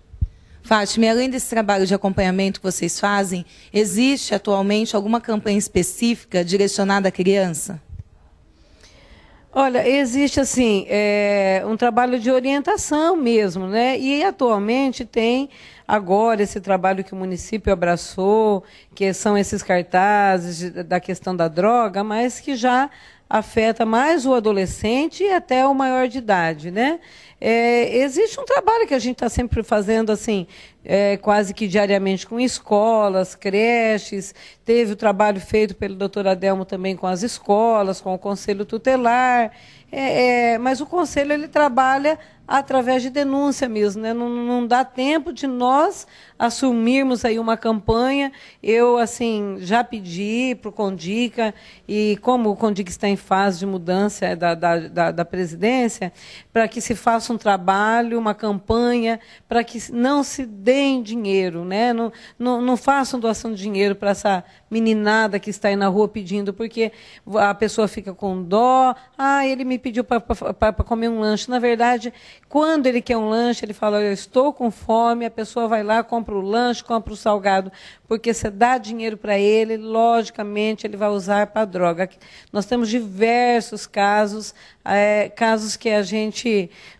Fátima, além desse trabalho de acompanhamento que vocês fazem, existe atualmente alguma campanha específica direcionada à criança? Olha, existe assim, um trabalho de orientação mesmo, né? E atualmente tem agora esse trabalho que o município abraçou, que são esses cartazes da questão da droga, mas que já afeta mais o adolescente e até o maior de idade, né? Existe um trabalho que a gente está sempre fazendo assim, quase que diariamente com escolas, creches. Teve o trabalho feito pelo doutor Adelmo também com as escolas, com o Conselho Tutelar. Mas o Conselho ele trabalha através de denúncia mesmo, né? Não dá tempo de nós assumirmos aí uma campanha. Eu, assim, já pedi para o Condica, e como o Condica está em fase de mudança da presidência, para que se faça um trabalho, uma campanha, para que não se deem dinheiro, né? Não façam doação de dinheiro para essa meninada que está aí na rua pedindo, porque a pessoa fica com dó. Ele me pediu para comer um lanche. Na verdade, quando ele quer um lanche, ele fala, eu estou com fome, a pessoa vai lá, compra o lanche, compra o salgado, porque você dá dinheiro para ele, logicamente ele vai usar para droga. Nós temos diversos casos, casos que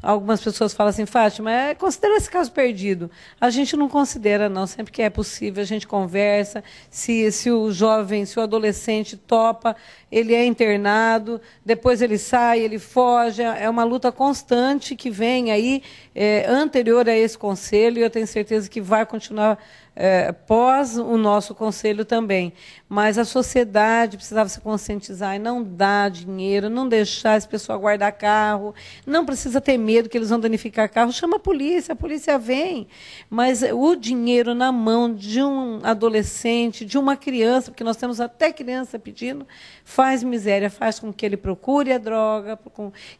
algumas pessoas falam assim, Fátima, considera esse caso perdido. A gente não considera, não, sempre que é possível a gente conversa, se o jovem, se o adolescente topa, ele é internado, depois ele sai, ele foge, é uma luta constante que vem aí, anterior a esse conselho, e eu tenho certeza que vai continuar pós o nosso conselho também. Mas a sociedade precisava se conscientizar e não dar dinheiro, não deixar esse pessoal guardar carro, não precisa ter medo que eles vão danificar carro, chama a polícia vem. Mas o dinheiro na mão de um adolescente, de uma criança, porque nós temos até criança pedindo, faz miséria, faz com que ele procure a droga,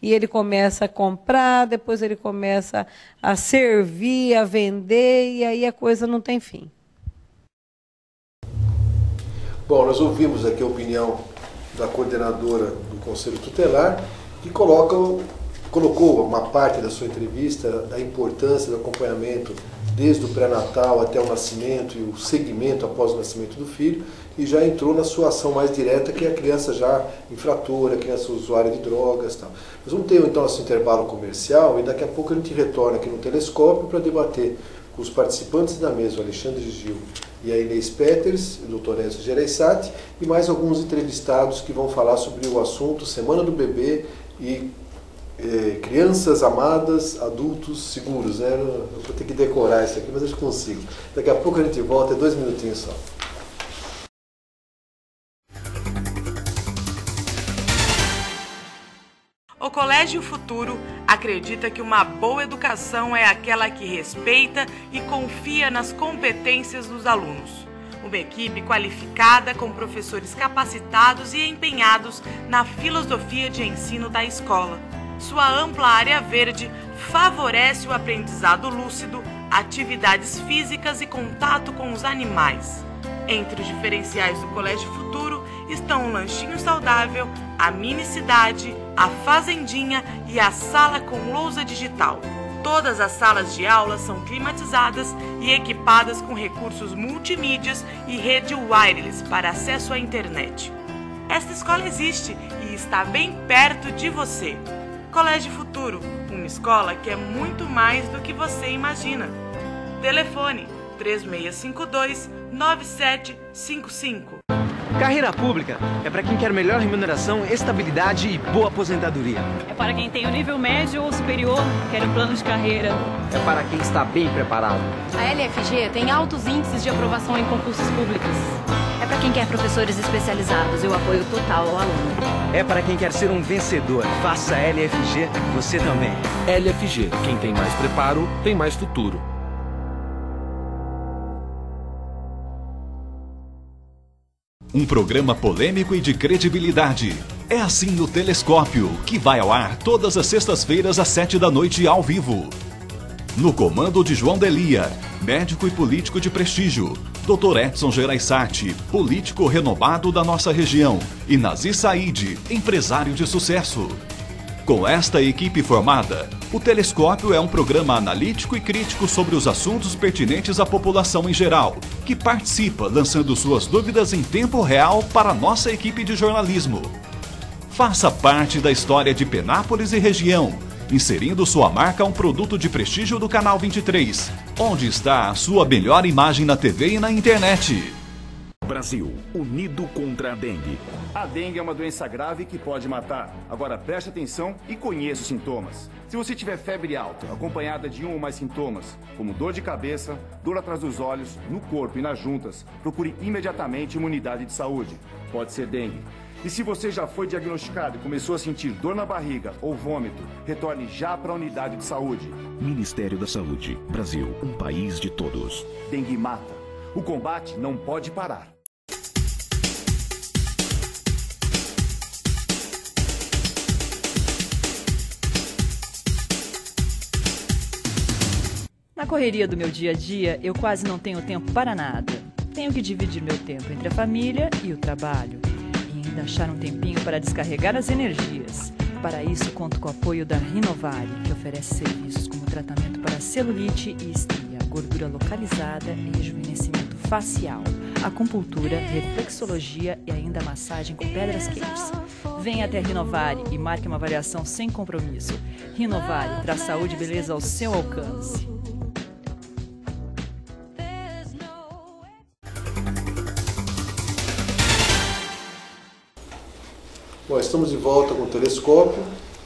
e ele começa a comprar, depois ele começa a servir, a vender, e aí a coisa não tem fim. Bom, nós ouvimos aqui a opinião da coordenadora do Conselho Tutelar, que colocou uma parte da sua entrevista da importância do acompanhamento desde o pré-natal até o nascimento e o segmento após o nascimento do filho, e já entrou na sua ação mais direta, que é a criança já infratora, a criança usuária de drogas e tal. Nós vamos ter então esse intervalo comercial e daqui a pouco a gente retorna aqui no Telescópio para debater com os participantes da mesa, o Alexandre Gil e a Inês Peters, o Dr. Edson Gereissati, e mais alguns entrevistados que vão falar sobre o assunto Semana do Bebê e crianças amadas, adultos seguros, né? Eu vou ter que decorar isso aqui, mas eu consigo. Daqui a pouco a gente volta, 2 minutinhos só. O Colégio Futuro acredita que uma boa educação é aquela que respeita e confia nas competências dos alunos. Uma equipe qualificada com professores capacitados e empenhados na filosofia de ensino da escola. Sua ampla área verde favorece o aprendizado lúcido, atividades físicas e contato com os animais. Entre os diferenciais do Colégio Futuro estão o lanchinho saudável, a mini cidade, a fazendinha e a sala com lousa digital. Todas as salas de aula são climatizadas e equipadas com recursos multimídias e rede wireless para acesso à internet. Esta escola existe e está bem perto de você. Colégio Futuro, uma escola que é muito mais do que você imagina. Telefone 3652-9755. Carreira pública é para quem quer melhor remuneração, estabilidade e boa aposentadoria. É para quem tem o nível médio ou superior, quer um plano de carreira. É para quem está bem preparado. A LFG tem altos índices de aprovação em concursos públicos. É para quem quer professores especializados e o apoio total ao aluno. É para quem quer ser um vencedor. Faça a LFG, você também. LFG, quem tem mais preparo, tem mais futuro. Um programa polêmico e de credibilidade. É assim no Telescópio, que vai ao ar todas as sextas-feiras às 7 da noite ao vivo. No comando de João Delia, médico e político de prestígio, Dr. Edson Gereissati, político renomado da nossa região, e Nazi Said, empresário de sucesso. Com esta equipe formada, o Telescópio é um programa analítico e crítico sobre os assuntos pertinentes à população em geral, que participa lançando suas dúvidas em tempo real para a nossa equipe de jornalismo. Faça parte da história de Penápolis e região, inserindo sua marca a um produto de prestígio do Canal 23, onde está a sua melhor imagem na TV e na internet. Brasil, unido contra a dengue. A dengue é uma doença grave que pode matar. Agora preste atenção e conheça os sintomas. Se você tiver febre alta, acompanhada de um ou mais sintomas, como dor de cabeça, dor atrás dos olhos, no corpo e nas juntas, procure imediatamente uma unidade de saúde. Pode ser dengue. E se você já foi diagnosticado e começou a sentir dor na barriga ou vômito, retorne já para a unidade de saúde. Ministério da Saúde. Brasil, um país de todos. Dengue mata. O combate não pode parar. Na correria do meu dia a dia, eu quase não tenho tempo para nada. Tenho que dividir meu tempo entre a família e o trabalho. E ainda achar um tempinho para descarregar as energias. Para isso, conto com o apoio da Rinovari, que oferece serviços como tratamento para celulite e estria, gordura localizada e rejuvenescimento facial, acupuntura, reflexologia e ainda massagem com pedras quentes. Venha até a Rinovari e marque uma avaliação sem compromisso. Rinovari traz saúde e beleza ao seu alcance. Bom, estamos de volta com o Telescópio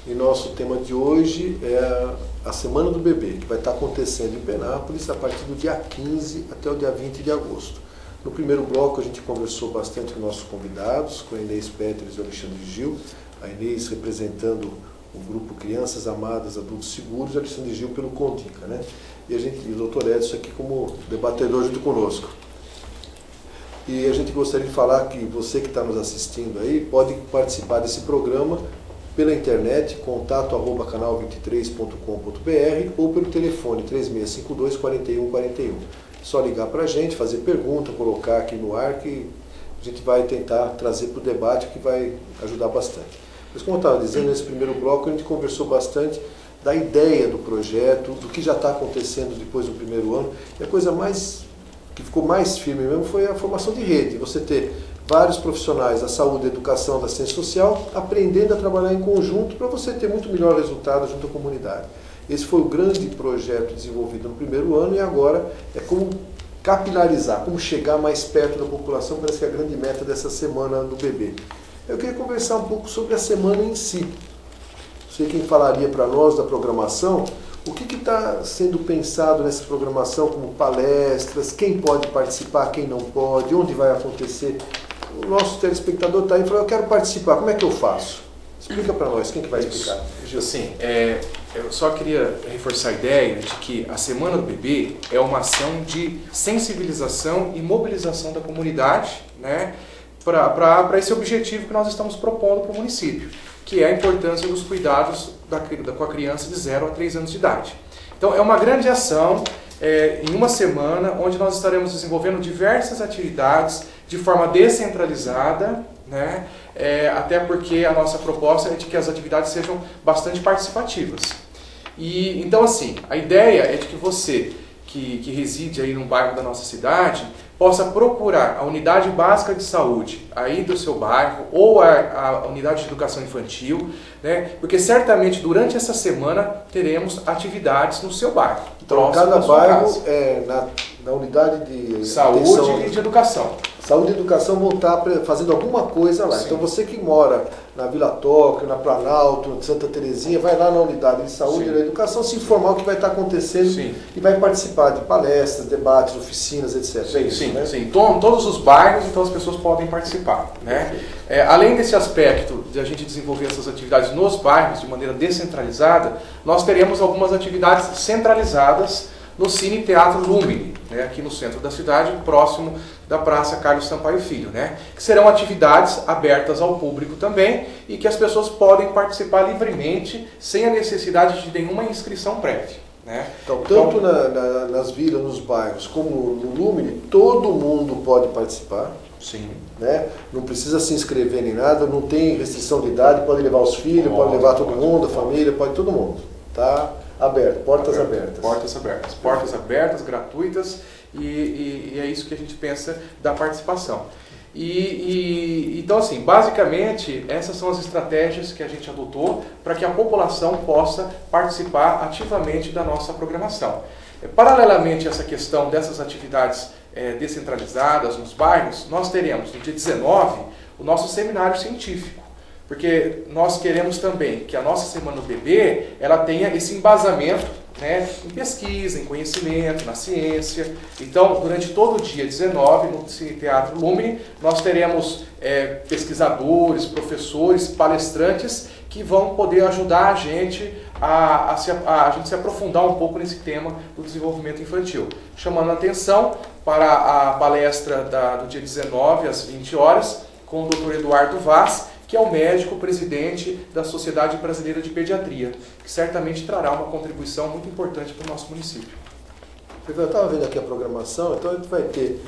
e nosso tema de hoje é a Semana do Bebê, que vai estar acontecendo em Penápolis a partir do dia 15 até o dia 20 de agosto. No primeiro bloco a gente conversou bastante com nossos convidados, com a Inês Peters e o Alexandre Gil, a Inês representando o grupo Crianças Amadas, Adultos Seguros, e o Alexandre Gil pelo Condica, né? E o Dr. Edson aqui como debatedor junto conosco. E a gente gostaria de falar que você que está nos assistindo aí pode participar desse programa pela internet, contato@canal23.com.br ou pelo telefone 3652-4141. Só ligar para a gente, fazer pergunta, colocar aqui no ar que a gente vai tentar trazer para o debate que vai ajudar bastante. Mas como eu estava dizendo, nesse primeiro bloco a gente conversou bastante da ideia do projeto, do que já está acontecendo depois do primeiro ano. E a coisa que ficou mais firme mesmo foi a formação de rede. Você ter vários profissionais da saúde, da educação, da ciência social, aprendendo a trabalhar em conjunto para você ter muito melhor resultado junto à comunidade. Esse foi o grande projeto desenvolvido no primeiro ano e agora é como capilarizar, como chegar mais perto da população, parece que é a grande meta dessa semana do bebê. Eu queria conversar um pouco sobre a semana em si. Não sei quem falaria para nós da programação, o que está sendo pensado nessa programação como palestras, quem pode participar, quem não pode, onde vai acontecer. O nosso telespectador está aí e falou, eu quero participar, como é que eu faço? Explica para nós, quem que vai explicar? Sim, eu só queria reforçar a ideia de que a Semana do Bebê é uma ação de sensibilização e mobilização da comunidade, né, para esse objetivo que nós estamos propondo para o município, que é a importância dos cuidados com a criança de 0 a 3 anos de idade. Então é uma grande ação em uma semana onde nós estaremos desenvolvendo diversas atividades de forma descentralizada, né? Até porque a nossa proposta é de que as atividades sejam bastante participativas. E então assim, a ideia é de que você que reside aí num bairro da nossa cidade possa procurar a unidade básica de saúde aí do seu bairro ou a unidade de educação infantil, né? Porque certamente durante essa semana teremos atividades no seu bairro. Então cada bairro na unidade de saúde e de educação. Saúde e educação vão estar fazendo alguma coisa lá. Sim. Então você que mora na Vila Tóquio, na Planalto, Santa Terezinha, vai lá na unidade de saúde e da educação se informar o que vai estar acontecendo. Sim. E vai participar de palestras, debates, oficinas, etc. Sim, sim, né? Sim. Todos os bairros, então as pessoas podem participar, né? Além desse aspecto de a gente desenvolver essas atividades nos bairros de maneira descentralizada, nós teremos algumas atividades centralizadas no Cine Teatro Lumine, né, aqui no centro da cidade, próximo da Praça Carlos Sampaio Filho, né, que serão atividades abertas ao público também e que as pessoas podem participar livremente, sem a necessidade de nenhuma inscrição prévia. Né? Então, tanto nas vilas, nos bairros, como no Lumine, todo mundo pode participar. Sim. Né? Não precisa se inscrever nem nada, não tem restrição de idade, pode levar os filhos, pode levar todo mundo, a família, pode todo mundo. Tá? Aberto, portas abertas. Portas abertas, gratuitas, e é isso que a gente pensa da participação. Então, assim, basicamente, essas são as estratégias que a gente adotou para que a população possa participar ativamente da nossa programação. Paralelamente a essa questão dessas atividades descentralizadas nos bairros, nós teremos no dia 19 o nosso seminário científico. Porque nós queremos também que a nossa Semana do Bebê ela tenha esse embasamento, né, em pesquisa, em conhecimento, na ciência. Então, durante todo o dia 19, no Cine Teatro Lumine, nós teremos pesquisadores, professores, palestrantes que vão poder ajudar a gente a gente se aprofundar um pouco nesse tema do desenvolvimento infantil. Chamando a atenção para a palestra do dia 19, às 20 horas, com o Dr. Eduardo Vaz, que é o médico presidente da Sociedade Brasileira de Pediatria, que certamente trará uma contribuição muito importante para o nosso município. Eu estava vendo aqui a programação, então a gente vai ter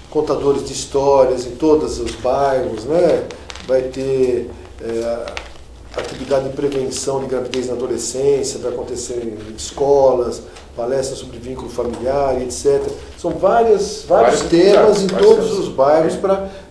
contadores de histórias em todos os bairros, né? Vai ter atividade de prevenção de gravidez na adolescência, vai acontecer em escolas, palestras sobre vínculo familiar, etc. São vários temas em todos os bairros,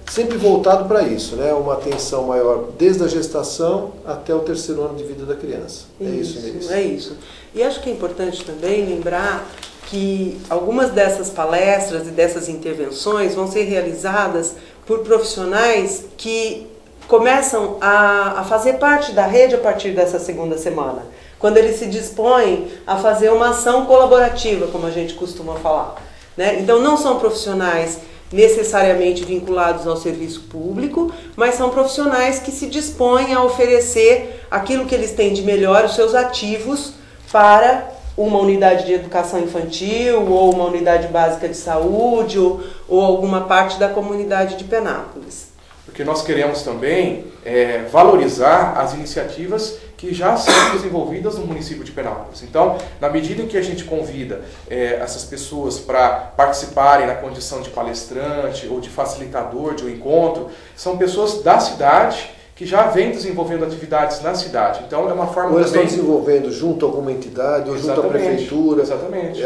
sempre voltado para isso, né? Uma atenção maior desde a gestação até o 3º ano de vida da criança. É isso. E acho que é importante também lembrar que algumas dessas palestras e dessas intervenções vão ser realizadas por profissionais que começam a fazer parte da rede a partir dessa segunda semana, quando eles se dispõem a fazer uma ação colaborativa, como a gente costuma falar, né? Então não são profissionais necessariamente vinculados ao serviço público, mas são profissionais que se dispõem a oferecer aquilo que eles têm de melhor, os seus ativos, para uma unidade de educação infantil, ou uma unidade básica de saúde, ou alguma parte da comunidade de Penápolis. Porque nós queremos também valorizar as iniciativas que já são desenvolvidas no município de Penápolis. Então, na medida em que a gente convida essas pessoas para participarem na condição de palestrante ou de facilitador de um encontro, são pessoas da cidade que já vem desenvolvendo atividades na cidade. Então é uma forma ou eles também... estão desenvolvendo junto a alguma entidade, ou junto à prefeitura. Exatamente.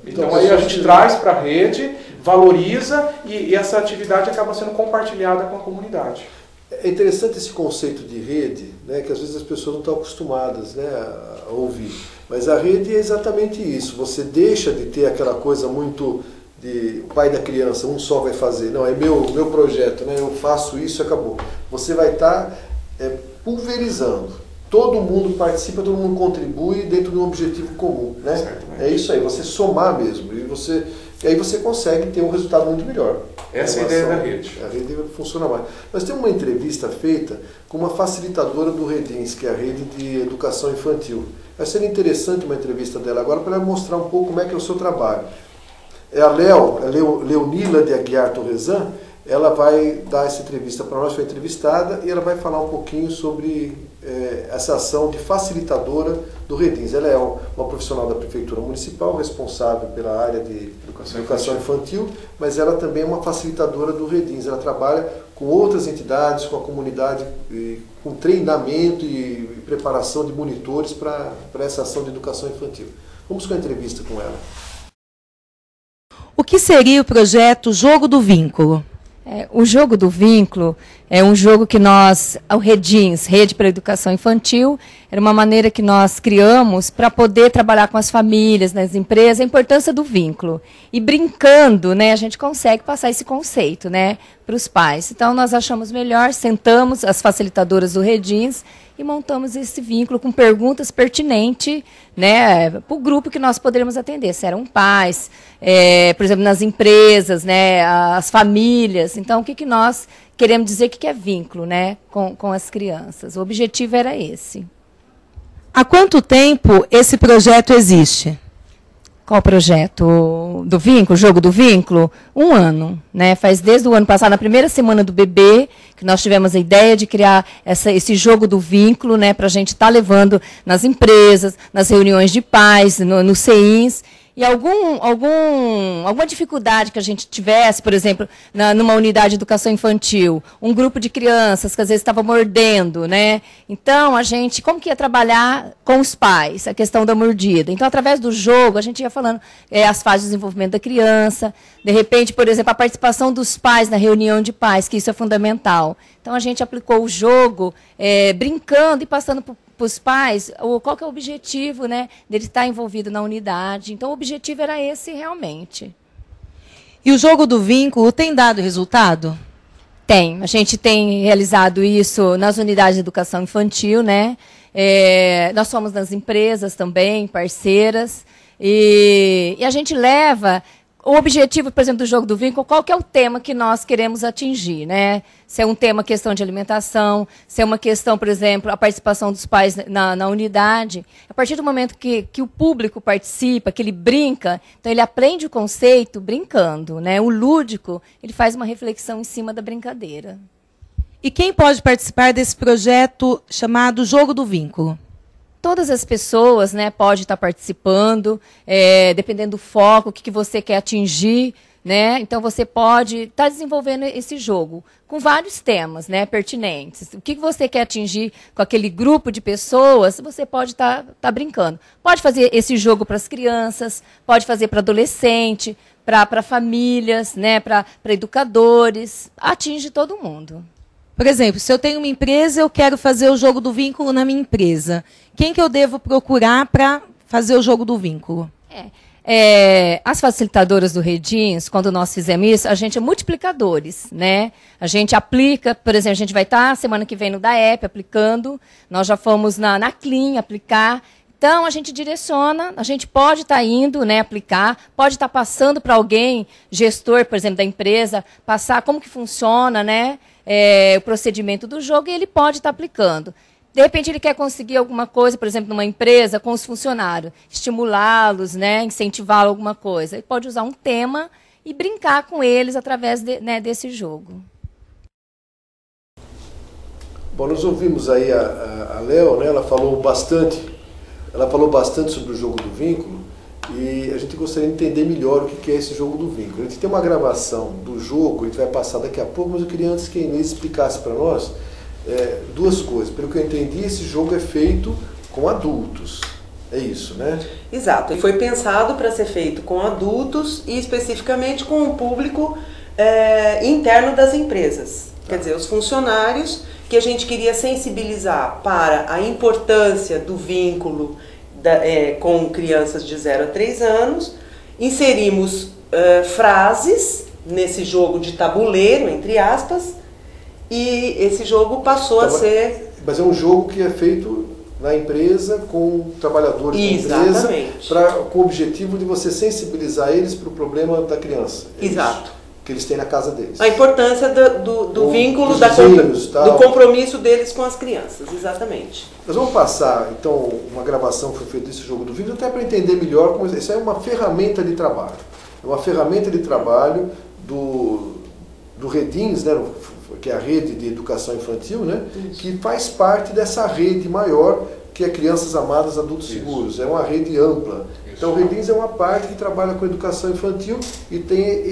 Então aí a gente traz para a rede, valoriza e essa atividade acaba sendo compartilhada com a comunidade. É interessante esse conceito de rede, né, que às vezes as pessoas não estão acostumadas, né, a ouvir. Mas a rede é exatamente isso. Você deixa de ter aquela coisa muito de o pai da criança, um só vai fazer. Não, é meu projeto, né, eu faço isso e acabou. Você vai estar pulverizando. Todo mundo participa, todo mundo contribui dentro de um objetivo comum. Né? É isso aí, você somar mesmo. E aí você consegue ter um resultado muito melhor. Essa é a ideia da rede. A rede funciona mais. Nós temos uma entrevista feita com uma facilitadora do Redins, que é a rede de educação infantil. Vai ser interessante uma entrevista dela agora para ela mostrar um pouco como é que é o seu trabalho. É a Leonila de Aguiar Torresan, ela vai dar essa entrevista para nós, foi entrevistada, e ela vai falar um pouquinho sobre essa ação de facilitadora do Redins. Ela é uma profissional da Prefeitura Municipal, responsável pela área de educação infantil, mas ela também é uma facilitadora do Redins. Ela trabalha com outras entidades, com a comunidade, com treinamento e preparação de monitores para essa ação de educação infantil. Vamos com a entrevista com ela. O que seria o projeto Jogo do Vínculo? O Jogo do Vínculo é um jogo que nós, o Redins, Rede para a Educação Infantil, era uma maneira que nós criamos para poder trabalhar com as famílias, nas empresas, a importância do vínculo. E brincando, né, a gente consegue passar esse conceito, né, para os pais. Então nós achamos melhor, sentamos as facilitadoras do Redins e montamos esse vínculo com perguntas pertinentes, né, para o grupo que nós poderíamos atender. Se eram pais, por exemplo, nas empresas, né, as famílias. Então, o que nós queremos dizer que é vínculo, né, com as crianças? O objetivo era esse. Há quanto tempo esse projeto existe? Qual projeto do vínculo, Jogo do Vínculo? 1 ano, né? Faz desde o ano passado, na primeira semana do bebê, que nós tivemos a ideia de criar esse Jogo do Vínculo, né? Para a gente estar levando nas empresas, nas reuniões de pais, no CEINS. E alguma dificuldade que a gente tivesse, por exemplo, numa unidade de educação infantil, um grupo de crianças que às vezes estava mordendo, né? Então, a gente, como que ia trabalhar com os pais, a questão da mordida? Então, através do jogo, a gente ia falando as fases de desenvolvimento da criança, de repente, por exemplo, a participação dos pais na reunião de pais, que isso é fundamental. Então, a gente aplicou o jogo brincando e passando para os pais qual que é o objetivo, né, dele estar envolvido na unidade. Então, o objetivo era esse realmente. E o Jogo do Vínculo tem dado resultado? Tem. A gente tem realizado isso nas unidades de educação infantil, né? Nós somos nas empresas também, parceiras. E a gente leva... O objetivo, por exemplo, do Jogo do Vínculo, qual que é o tema que nós queremos atingir, né? Se é um tema questão de alimentação, se é uma questão, por exemplo, a participação dos pais na unidade. A partir do momento que o público participa, que ele brinca, então ele aprende o conceito brincando, né? O lúdico, ele faz uma reflexão em cima da brincadeira. E quem pode participar desse projeto chamado Jogo do Vínculo? Todas as pessoas, né, podem estar participando, dependendo do foco, o que você quer atingir, né? Então você pode estar desenvolvendo esse jogo com vários temas, né, pertinentes. O que você quer atingir com aquele grupo de pessoas, você pode estar brincando. Pode fazer esse jogo para as crianças, pode fazer para adolescente, para famílias, né, para educadores, atinge todo mundo. Por exemplo, se eu tenho uma empresa, eu quero fazer o Jogo do Vínculo na minha empresa. Quem que eu devo procurar para fazer o Jogo do Vínculo? As facilitadoras do Redins, quando nós fizemos isso, a gente é multiplicadores, né? A gente aplica, por exemplo, a gente vai estar semana que vem no DAEP aplicando, nós já fomos na CLIN aplicar. Então, a gente direciona, a gente pode estar indo, né, aplicar, pode estar passando para alguém, gestor, por exemplo, da empresa, passar como que funciona, né, o procedimento do jogo, e ele pode estar aplicando. De repente, ele quer conseguir alguma coisa, por exemplo, numa empresa, com os funcionários, estimulá-los, né, incentivá-los a alguma coisa. Ele pode usar um tema e brincar com eles através desse jogo. Bom, nós ouvimos aí a Léo, né, ela falou bastante sobre o Jogo do Vínculo, e a gente gostaria de entender melhor o que é esse Jogo do Vínculo. A gente tem uma gravação do jogo, a gente vai passar daqui a pouco, mas eu queria antes que a Inês explicasse para nós duas coisas. Pelo que eu entendi, esse jogo é feito com adultos. É isso, né? Exato. E foi pensado para ser feito com adultos e especificamente com o público interno das empresas. Quer dizer, os funcionários, que a gente queria sensibilizar para a importância do vínculo com crianças de 0 a 3 anos. Inserimos frases nesse jogo de tabuleiro, entre aspas, e esse jogo passou a ser... Mas é um jogo que é feito na empresa, com trabalhadores da empresa, com o objetivo de você sensibilizar eles para o problema da criança. Exato. Que eles têm na casa deles. A importância do vínculo, do compromisso deles com as crianças, exatamente. Nós vamos passar, então, uma gravação que foi feita desse jogo do vínculo, até para entender melhor como isso é uma ferramenta de trabalho. É uma ferramenta de trabalho do Redins, né, que é a rede de educação infantil, né, que faz parte dessa rede maior que é Crianças Amadas, Adultos Seguros. É uma rede ampla. Então o Redins é uma parte que trabalha com educação infantil e tem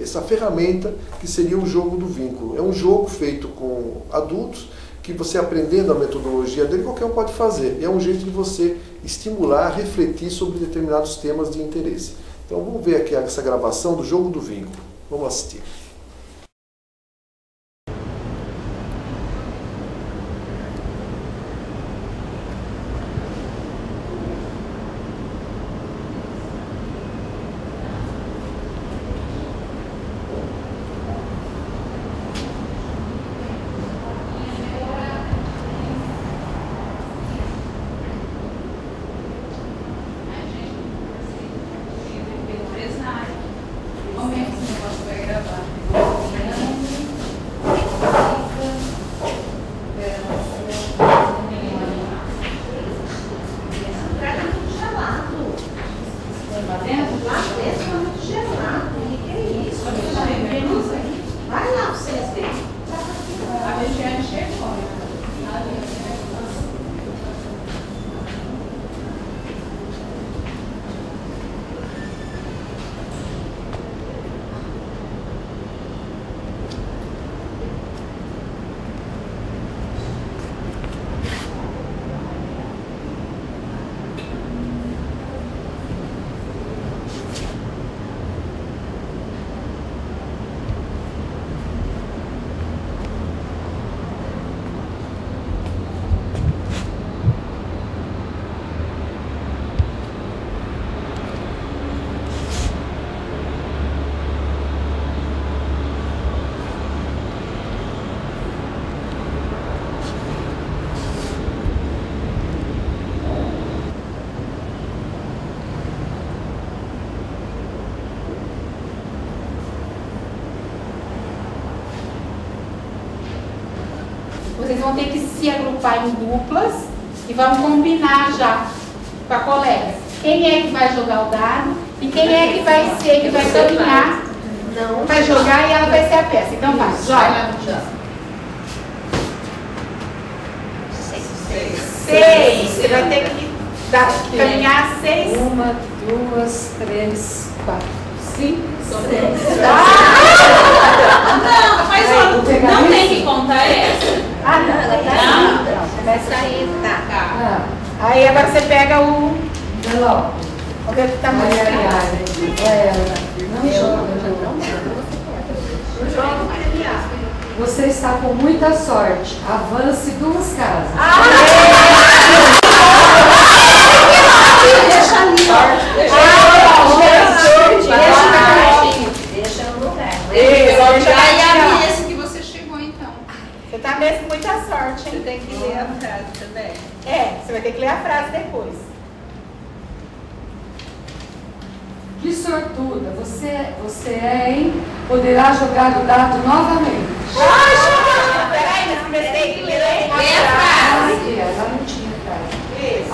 essa ferramenta que seria o jogo do vínculo. É um jogo feito com adultos, que você aprendendo a metodologia dele, qualquer um pode fazer. E é um jeito de você estimular, refletir sobre determinados temas de interesse. Então vamos ver aqui essa gravação do jogo do vínculo. Vamos assistir. Vocês vão ter que se agrupar em duplas e vão combinar já com a colega. Quem é que vai jogar o dado e quem é que vai ser, que vai caminhar, vai jogar e ela vai ser a peça. Então vai, joga. 6. Você vai ter que caminhar 6. 1, 2, 3, 4, 5, 6. Não, mas não tem que contar essa. Ah, não, ela tá aí. Vai sair, tá. Aí agora você pega o envelope. Vamos ver o que tá mais Você está com muita sorte. Avance 2 casas. Deixa ali. Deixa no lugar. Aí esse que você chegou então. Você tá mesmo com muita sorte, hein? Você tem que ler a frase também. Você vai ter que ler a frase depois. Que sortuda você é, hein? Poderá jogar o dado novamente. Peraí, mas tem que ler a frase. Ela não tinha frase.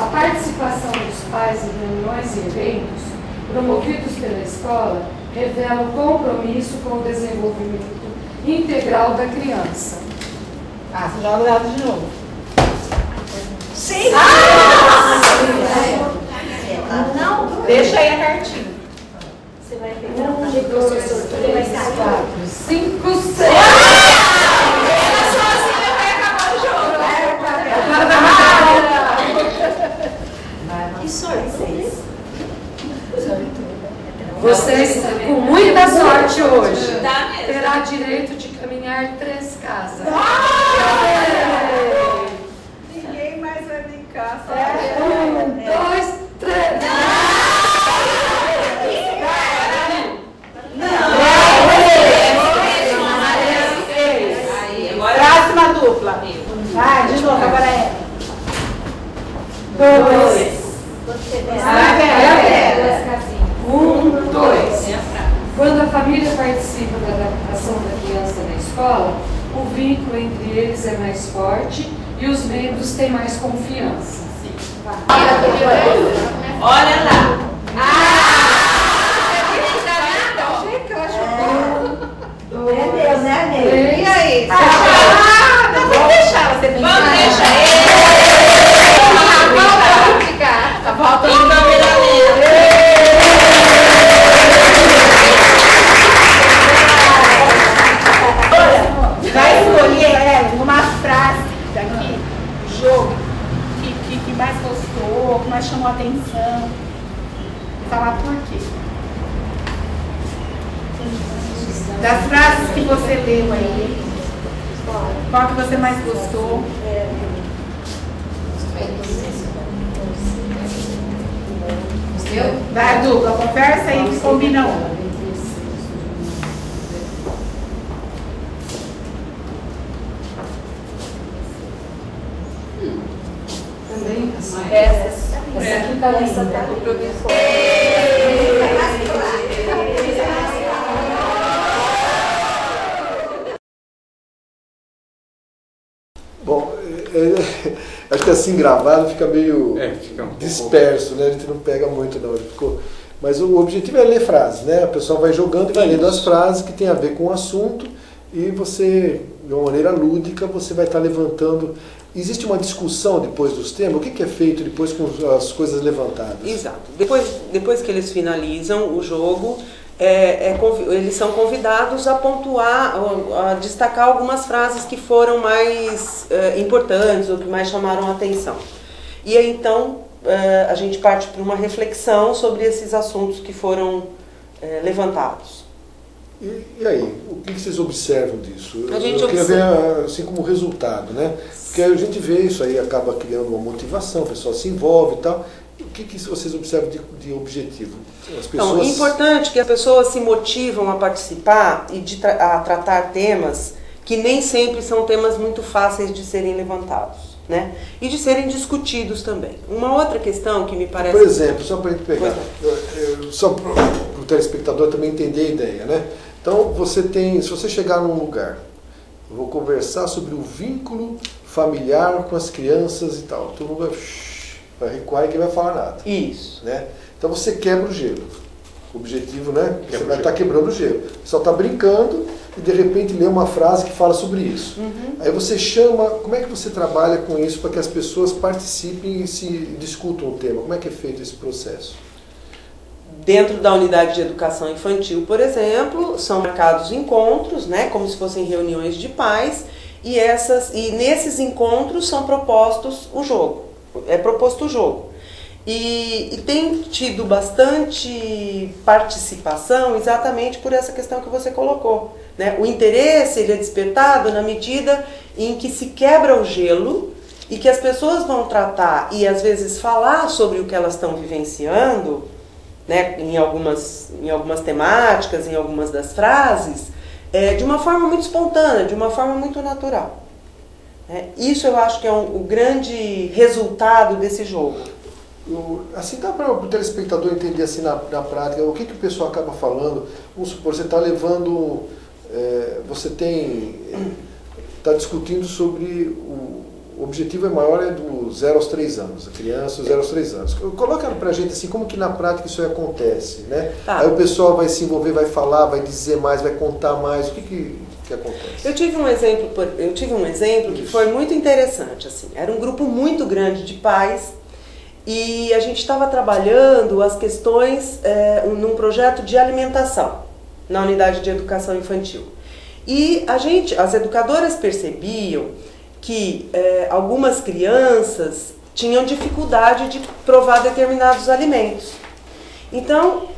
A participação dos pais em reuniões e eventos promovidos pela escola revela o compromisso com o desenvolvimento integral da criança. Você joga o dado de novo. Sim! Não, deixa aí a cartinha. Você vai pegar 1, 2, 3, 4, 5, 6. Ela sozinha vai acabar Vocês, com muita sorte hoje, terá direito de caminhar 3 casas. Ninguém mais vai brincar. 1, 2, 3. Próxima dupla. Vai, de novo, agora é. 2. 1, 2. Quando a família participa da adaptação da criança na escola, o vínculo entre eles é mais forte e os membros têm mais confiança. Olha lá. É Deus, né, Deus? E aí? Vamos deixar você brincar. Vamos deixar ele. Vamos ficar. Tá voltando em câmera lenta. Vai escolher uma frase daqui do jogo que mais gostou, que mais chamou a atenção. E falar por quê. Das frases que você leu aí, qual que você mais gostou? Vai, dupla, conversa aí, combina uma. Também, essa aqui tá linda. Bom, acho que assim gravado fica meio fica disperso, né? A gente não pega muito não. Mas o objetivo é ler frases, né? A pessoa vai jogando e vai lendo as frases que tem a ver com o assunto e você, de uma maneira lúdica, você vai estar levantando. Existe uma discussão depois dos temas? O que é feito depois com as coisas levantadas? Exato. Depois que eles finalizam o jogo, eles são convidados a pontuar, a destacar algumas frases que foram mais importantes ou que mais chamaram a atenção. E aí, então, a gente parte para uma reflexão sobre esses assuntos que foram levantados. E aí, o que vocês observam disso? A gente Eu queria ver assim como resultado, né? Porque a gente vê isso aí, acaba criando uma motivação, o pessoal se envolve e tal. O que vocês observam de objetivo? As pessoas... Então, é importante que as pessoas se motivam a participar e a tratar temas que nem sempre são temas muito fáceis de serem levantados, né? E de serem discutidos também. Uma outra questão que me parece... Por exemplo, só para a gente pegar, só para o telespectador também entender a ideia, né? Então, se você chegar num lugar, eu vou conversar sobre o vínculo familiar com as crianças e tal, todo mundo vai recuar e ninguém vai falar nada. Isso. Né? Então você quebra o gelo. O objetivo, né? Você vai estar quebrando o gelo. O pessoal está brincando e de repente lê uma frase que fala sobre isso. Aí você chama, como é que você trabalha com isso para que as pessoas participem e se discutam o tema? Como é que é feito esse processo? Dentro da unidade de educação infantil, por exemplo, são marcados encontros, né, como se fossem reuniões de pais, e nesses encontros são propostos o jogo. É proposto o jogo. E tem tido bastante participação exatamente por essa questão que você colocou, né? O interesse ele é despertado na medida em que se quebra o gelo e que as pessoas vão tratar e às vezes falar sobre o que elas estão vivenciando, né? Em algumas temáticas, em algumas das frases, de uma forma muito espontânea, de uma forma muito natural. Isso eu acho que é o grande resultado desse jogo. Assim dá para o telespectador entender assim na prática o que o pessoal acaba falando. Vamos supor, você está levando, você está discutindo sobre o objetivo maior é do 0 aos 3 anos, a criança, 0 aos 3 anos. Coloca para a gente assim, como que na prática isso acontece, né? Tá. Aí o pessoal vai se envolver, vai falar, vai dizer mais, vai contar mais, o que acontece? Eu tive um exemplo que foi muito interessante, assim. Era um grupo muito grande de pais e a gente estava trabalhando as questões num projeto de alimentação na unidade de educação infantil. E as educadoras percebiam que algumas crianças tinham dificuldade de provar determinados alimentos. Então,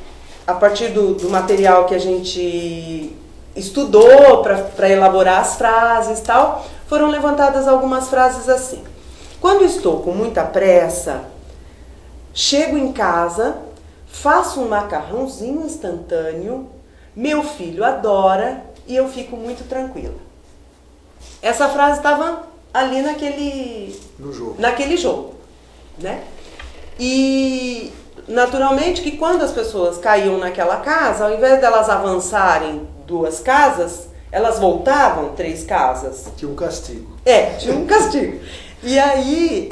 a partir do material que a gente estudou para elaborar as frases e tal, foram levantadas algumas frases assim. Quando estou com muita pressa, chego em casa, faço um macarrãozinho instantâneo, meu filho adora e eu fico muito tranquila. Essa frase estava ali naquele jogo, né? E naturalmente que quando as pessoas caíam naquela casa, ao invés delas avançarem 2 casas, elas voltavam 3 casas. Tinha um castigo. Tinha um castigo. E aí,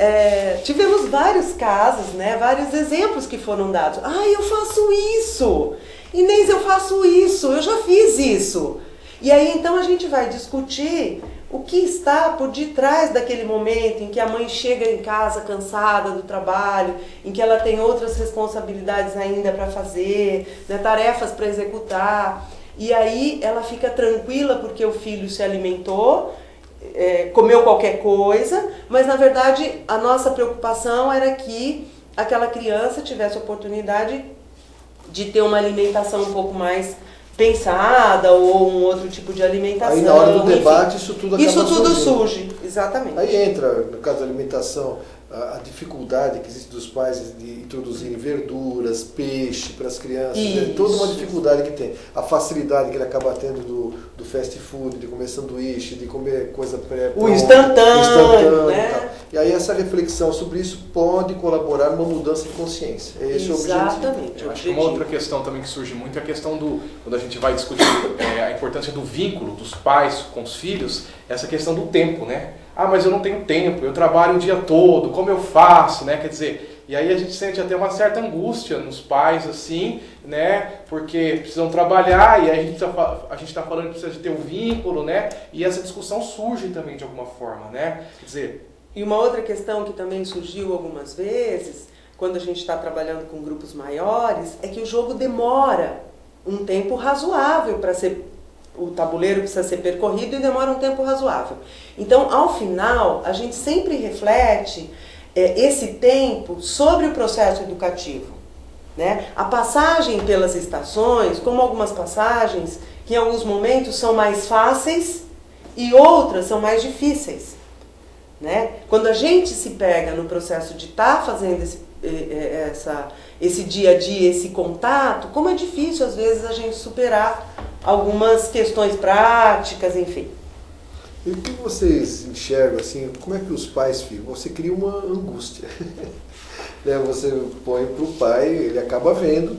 tivemos vários casos, né, vários exemplos que foram dados. Eu faço isso! Inês, eu faço isso! Eu já fiz isso! E aí, então, a gente vai discutir o que está por detrás daquele momento em que a mãe chega em casa cansada do trabalho, em que ela tem outras responsabilidades ainda para fazer, né, tarefas para executar. E aí, ela fica tranquila porque o filho se alimentou, comeu qualquer coisa, mas na verdade a nossa preocupação era que aquela criança tivesse a oportunidade de ter uma alimentação um pouco mais pensada ou um outro tipo de alimentação. Aí na hora do debate isso tudo acaba surge, exatamente. Aí entra, no caso da alimentação, a dificuldade que existe dos pais de introduzirem verduras, peixe para as crianças, né? Toda uma dificuldade que tem. A facilidade que ele acaba tendo do fast food, de comer sanduíche, de comer coisa o instantâneo, né? E tal. E aí essa reflexão sobre isso pode colaborar numa mudança de consciência. É esse o objetivo. Exatamente. Eu acho que uma outra questão também que surge muito é a questão quando a gente vai discutir a importância do vínculo dos pais com os filhos, essa questão do tempo, né? Mas eu não tenho tempo, eu trabalho o dia todo, como eu faço, né? Quer dizer, e aí a gente sente até uma certa angústia nos pais, assim, né? Porque precisam trabalhar e aí a gente tá falando que precisa de ter um vínculo, né? E essa discussão surge também de alguma forma, né? Quer dizer... E uma outra questão que também surgiu algumas vezes, quando a gente está trabalhando com grupos maiores, é que o jogo demora um tempo razoável para ser... O tabuleiro precisa ser percorrido e demora um tempo razoável. Então, ao final, a gente sempre reflete esse tempo sobre o processo educativo, né? A passagem pelas estações, como algumas passagens, que em alguns momentos são mais fáceis e outras são mais difíceis, né? Quando a gente se pega no processo de estar fazendo esse dia a dia, esse contato, como é difícil às vezes a gente superar algumas questões práticas, enfim. E o que vocês enxergam, assim, como é que os pais ficam? Você cria uma angústia. Né? Você põe para o pai, ele acaba vendo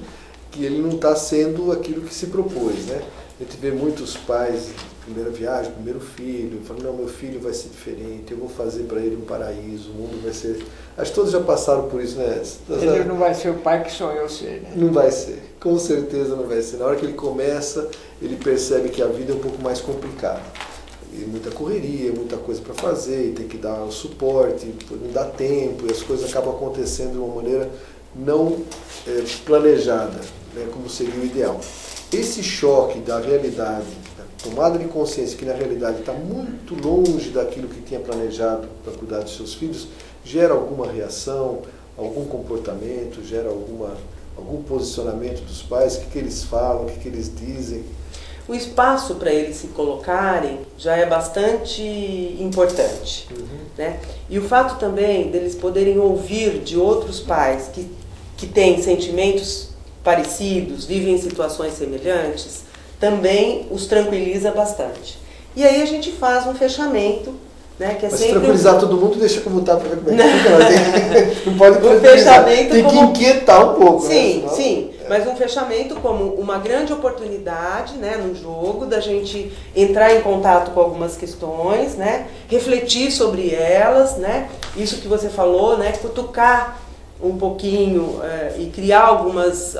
que ele não está sendo aquilo que se propôs, né? A gente vê muitos pais, primeira viagem, primeiro filho, falando, não, meu filho vai ser diferente, eu vou fazer para ele um paraíso, o mundo vai ser... Acho que todos já passaram por isso, né? Ele não vai ser o pai que sonhou ser, né? Não vai ser, com certeza não vai ser. Na hora que ele começa, ele percebe que a vida é um pouco mais complicada. E muita correria, muita coisa para fazer, e tem que dar o suporte, não dá tempo, e as coisas acabam acontecendo de uma maneira não planejada, né, como seria o ideal. Esse choque da realidade, da tomada de consciência que na realidade está muito longe daquilo que tinha planejado para cuidar dos seus filhos, gera alguma reação, algum comportamento, gera algum posicionamento dos pais, o que eles falam, o que eles dizem. O espaço para eles se colocarem já é bastante importante, né? E o fato também deles poderem ouvir de outros pais que têm sentimentos parecidos, vivem em situações semelhantes, também os tranquiliza bastante. E aí a gente faz um fechamento, né, que é mas sempre... tranquilizar todo mundo deixa como está para ver como é que fica. Não pode tranquilizar, tem que inquietar um pouco. Sim, né? sim. Mas um fechamento como uma grande oportunidade, né, no jogo, da gente entrar em contato com algumas questões, né, refletir sobre elas, né, isso que você falou, né, cutucar um pouquinho e criar algumas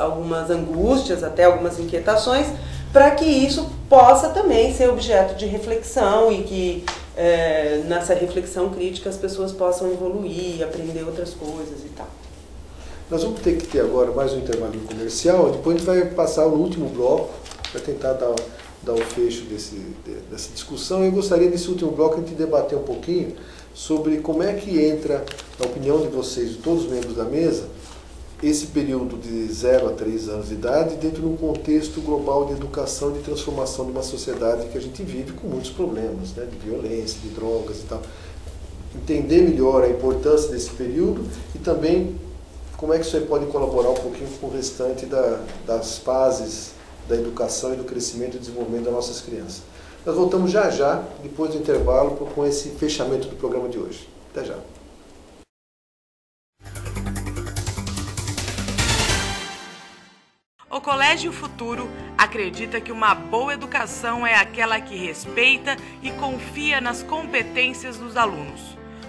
angústias, até algumas inquietações, para que isso possa também ser objeto de reflexão e que nessa reflexão crítica as pessoas possam evoluir, aprender outras coisas e tal. Nós vamos ter que ter agora mais um intervalinho comercial, depois a gente vai passar no último bloco para tentar dar o fecho dessa discussão. Eu gostaria nesse último bloco a gente debater um pouquinho sobre como é que entra, na opinião de vocês, de todos os membros da mesa, esse período de 0 a 3 anos de idade dentro de um contexto global de educação e de transformação de uma sociedade que a gente vive com muitos problemas, né, de violência, de drogas e tal. Entender melhor a importância desse período e também como é que isso aí pode colaborar um pouquinho com o restante das fases da educação e do crescimento e desenvolvimento das nossas crianças. Nós voltamos já já, depois do intervalo, com esse fechamento do programa de hoje. Até já. O Colégio Futuro acredita que uma boa educação é aquela que respeita e confia nas competências dos alunos.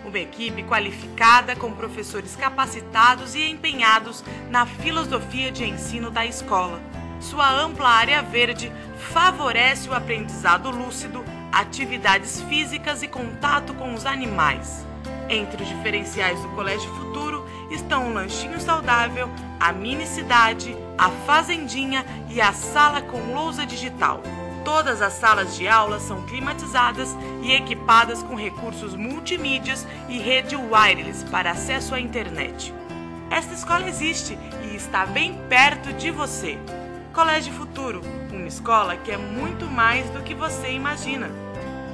Uma equipe qualificada com professores capacitados e empenhados na filosofia de ensino da escola. Sua ampla área verde favorece o aprendizado lúcido, atividades físicas e contato com os animais. Entre os diferenciais do Colégio Futuro estão o lanchinho saudável, a mini-cidade, a fazendinha e a sala com lousa digital. Todas as salas de aula são climatizadas e equipadas com recursos multimídias e rede wireless para acesso à internet. Esta escola existe e está bem perto de você. Colégio Futuro, uma escola que é muito mais do que você imagina.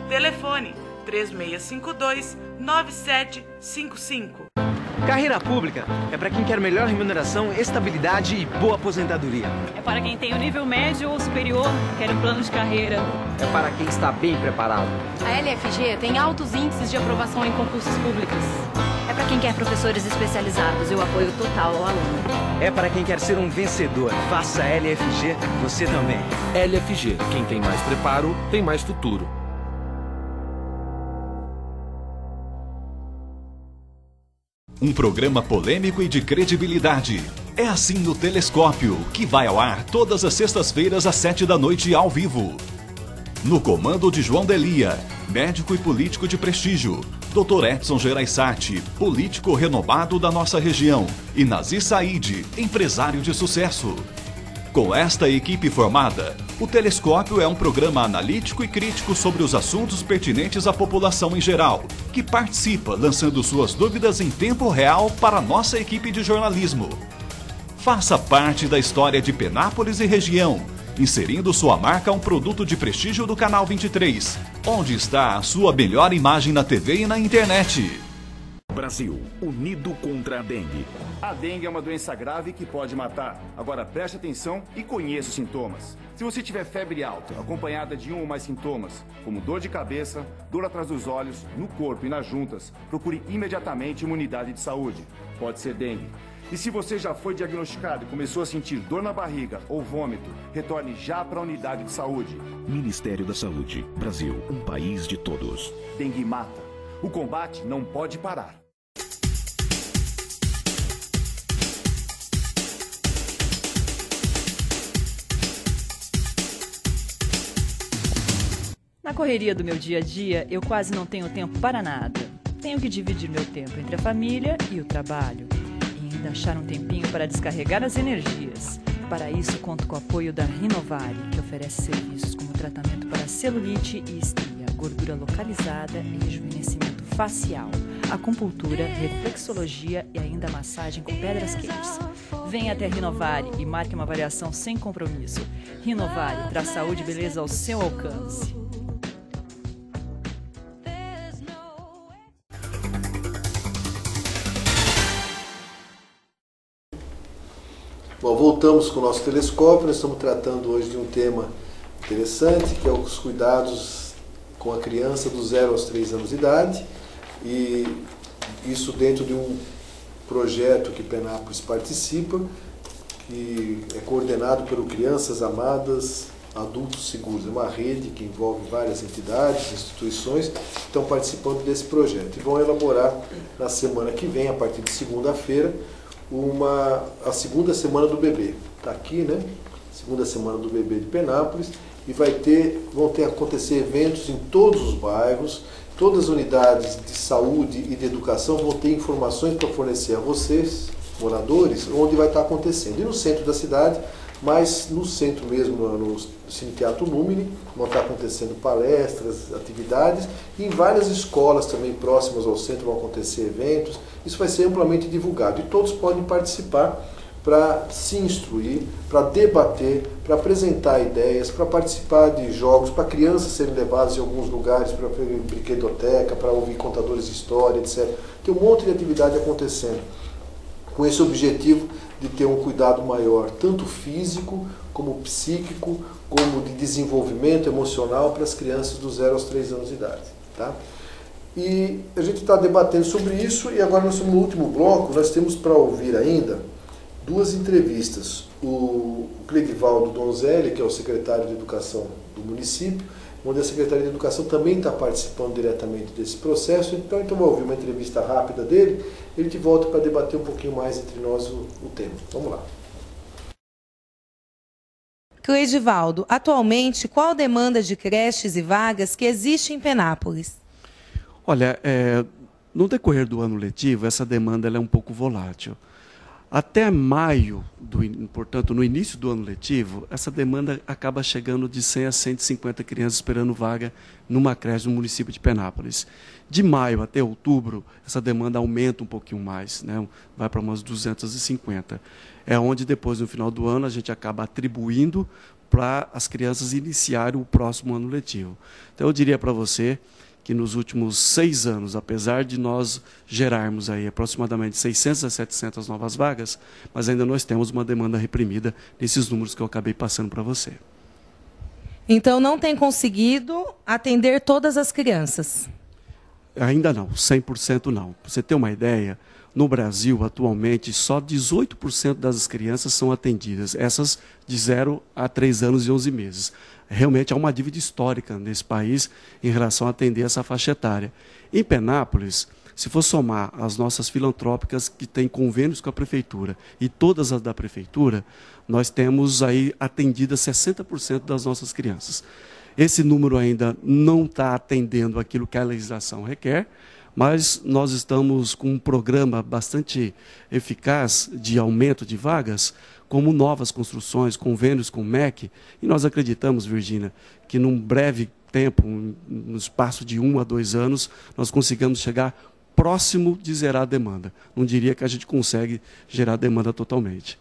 Telefone 3652-9755. Carreira pública é para quem quer melhor remuneração, estabilidade e boa aposentadoria. É para quem tem o nível médio ou superior, quer um plano de carreira. É para quem está bem preparado. A LFG tem altos índices de aprovação em concursos públicos. É para quem quer professores especializados e o apoio total ao aluno. É para quem quer ser um vencedor. Faça a LFG, você também. LFG, quem tem mais preparo, tem mais futuro. Um programa polêmico e de credibilidade. É assim no Telescópio, que vai ao ar todas as sextas-feiras às 7 da noite ao vivo. No comando de João Delia, médico e político de prestígio, Dr. Edson Geraisati, político renomado da nossa região, e Nazi Said, empresário de sucesso. Com esta equipe formada, o Telescópio é um programa analítico e crítico sobre os assuntos pertinentes à população em geral, que participa lançando suas dúvidas em tempo real para a nossa equipe de jornalismo. Faça parte da história de Penápolis e região, inserindo sua marca a um produto de prestígio do Canal 23, onde está a sua melhor imagem na TV e na internet. Brasil, unido contra a dengue. A dengue é uma doença grave que pode matar. Agora preste atenção e conheça os sintomas. Se você tiver febre alta, acompanhada de um ou mais sintomas, como dor de cabeça, dor atrás dos olhos, no corpo e nas juntas, procure imediatamente uma unidade de saúde. Pode ser dengue. E se você já foi diagnosticado e começou a sentir dor na barriga ou vômito, retorne já para a unidade de saúde. Ministério da Saúde. Brasil, um país de todos. Dengue mata. O combate não pode parar. Na correria do meu dia a dia, eu quase não tenho tempo para nada. Tenho que dividir meu tempo entre a família e o trabalho. E ainda achar um tempinho para descarregar as energias. Para isso, conto com o apoio da Rinovari, que oferece serviços como tratamento para celulite e estria, gordura localizada e rejuvenescimento facial, acupuntura, reflexologia e ainda massagem com pedras quentes. Venha até a Rinovari e marque uma avaliação sem compromisso. Rinovari traz saúde e beleza ao seu alcance. Bom, voltamos com o nosso telescópio. Nós estamos tratando hoje de um tema interessante, que é os cuidados com a criança dos 0 aos 3 anos de idade, e isso dentro de um projeto que Penápolis participa, que é coordenado pelo Crianças Amadas, Adultos Seguros. É uma rede que envolve várias entidades, instituições que estão participando desse projeto e vão elaborar na semana que vem, a partir de segunda-feira, a segunda semana do bebê. Está aqui, né? Segunda semana do bebê de Penápolis, e vão acontecer eventos em todos os bairros, todas as unidades de saúde e de educação vão ter informações para fornecer a vocês, moradores, onde vai estar acontecendo. E no centro da cidade mas no centro mesmo, no Cine Teatro Lumine, vão estar acontecendo palestras, atividades, e em várias escolas também próximas ao centro vão acontecer eventos. Isso vai ser amplamente divulgado e todos podem participar para se instruir, para debater, para apresentar ideias, para participar de jogos, para crianças serem levadas em alguns lugares, para brinquedoteca, para ouvir contadores de história, etc. Tem um monte de atividade acontecendo, com esse objetivo de ter um cuidado maior, tanto físico, como psíquico, como de desenvolvimento emocional para as crianças dos 0 aos 3 anos de idade. Tá? E a gente está debatendo sobre isso, e agora nós estamos no último bloco, nós temos para ouvir ainda 2 entrevistas. O Cleidivaldo Donzelli, que é o secretário de Educação do município, onde a Secretaria de Educação também está participando diretamente desse processo. Então vamos ouvir uma entrevista rápida dele, ele te volta para debater um pouquinho mais entre nós o tema. Vamos lá. Cleidivaldo, atualmente, qual a demanda de creches e vagas que existe em Penápolis? Olha, no decorrer do ano letivo, essa demanda ela é um pouco volátil. Até maio, portanto, no início do ano letivo, essa demanda acaba chegando de 100 a 150 crianças esperando vaga numa creche no município de Penápolis. De maio até outubro, essa demanda aumenta um pouquinho mais, né? Vai para umas 250. É onde depois, no final do ano, a gente acaba atribuindo para as crianças iniciarem o próximo ano letivo. Então, eu diria para você que nos últimos 6 anos, apesar de nós gerarmos aí aproximadamente 600 a 700 novas vagas, mas ainda nós temos uma demanda reprimida nesses números que eu acabei passando para você. Então não tem conseguido atender todas as crianças? Ainda não, 100% não. Para você ter uma ideia, no Brasil, atualmente, só 18% das crianças são atendidas, essas de 0 a 3 anos e 11 meses. Realmente há uma dívida histórica nesse país em relação a atender essa faixa etária. Em Penápolis, se for somar as nossas filantrópicas que têm convênios com a Prefeitura e todas as da Prefeitura, nós temos aí atendidas 60% das nossas crianças. Esse número ainda não está atendendo aquilo que a legislação requer, mas nós estamos com um programa bastante eficaz de aumento de vagas, como novas construções, convênios com o MEC, e nós acreditamos, Virgínia, que num breve tempo, no espaço de 1 a 2 anos, nós consigamos chegar próximo de zerar a demanda. Não diria que a gente consegue gerar a demanda totalmente.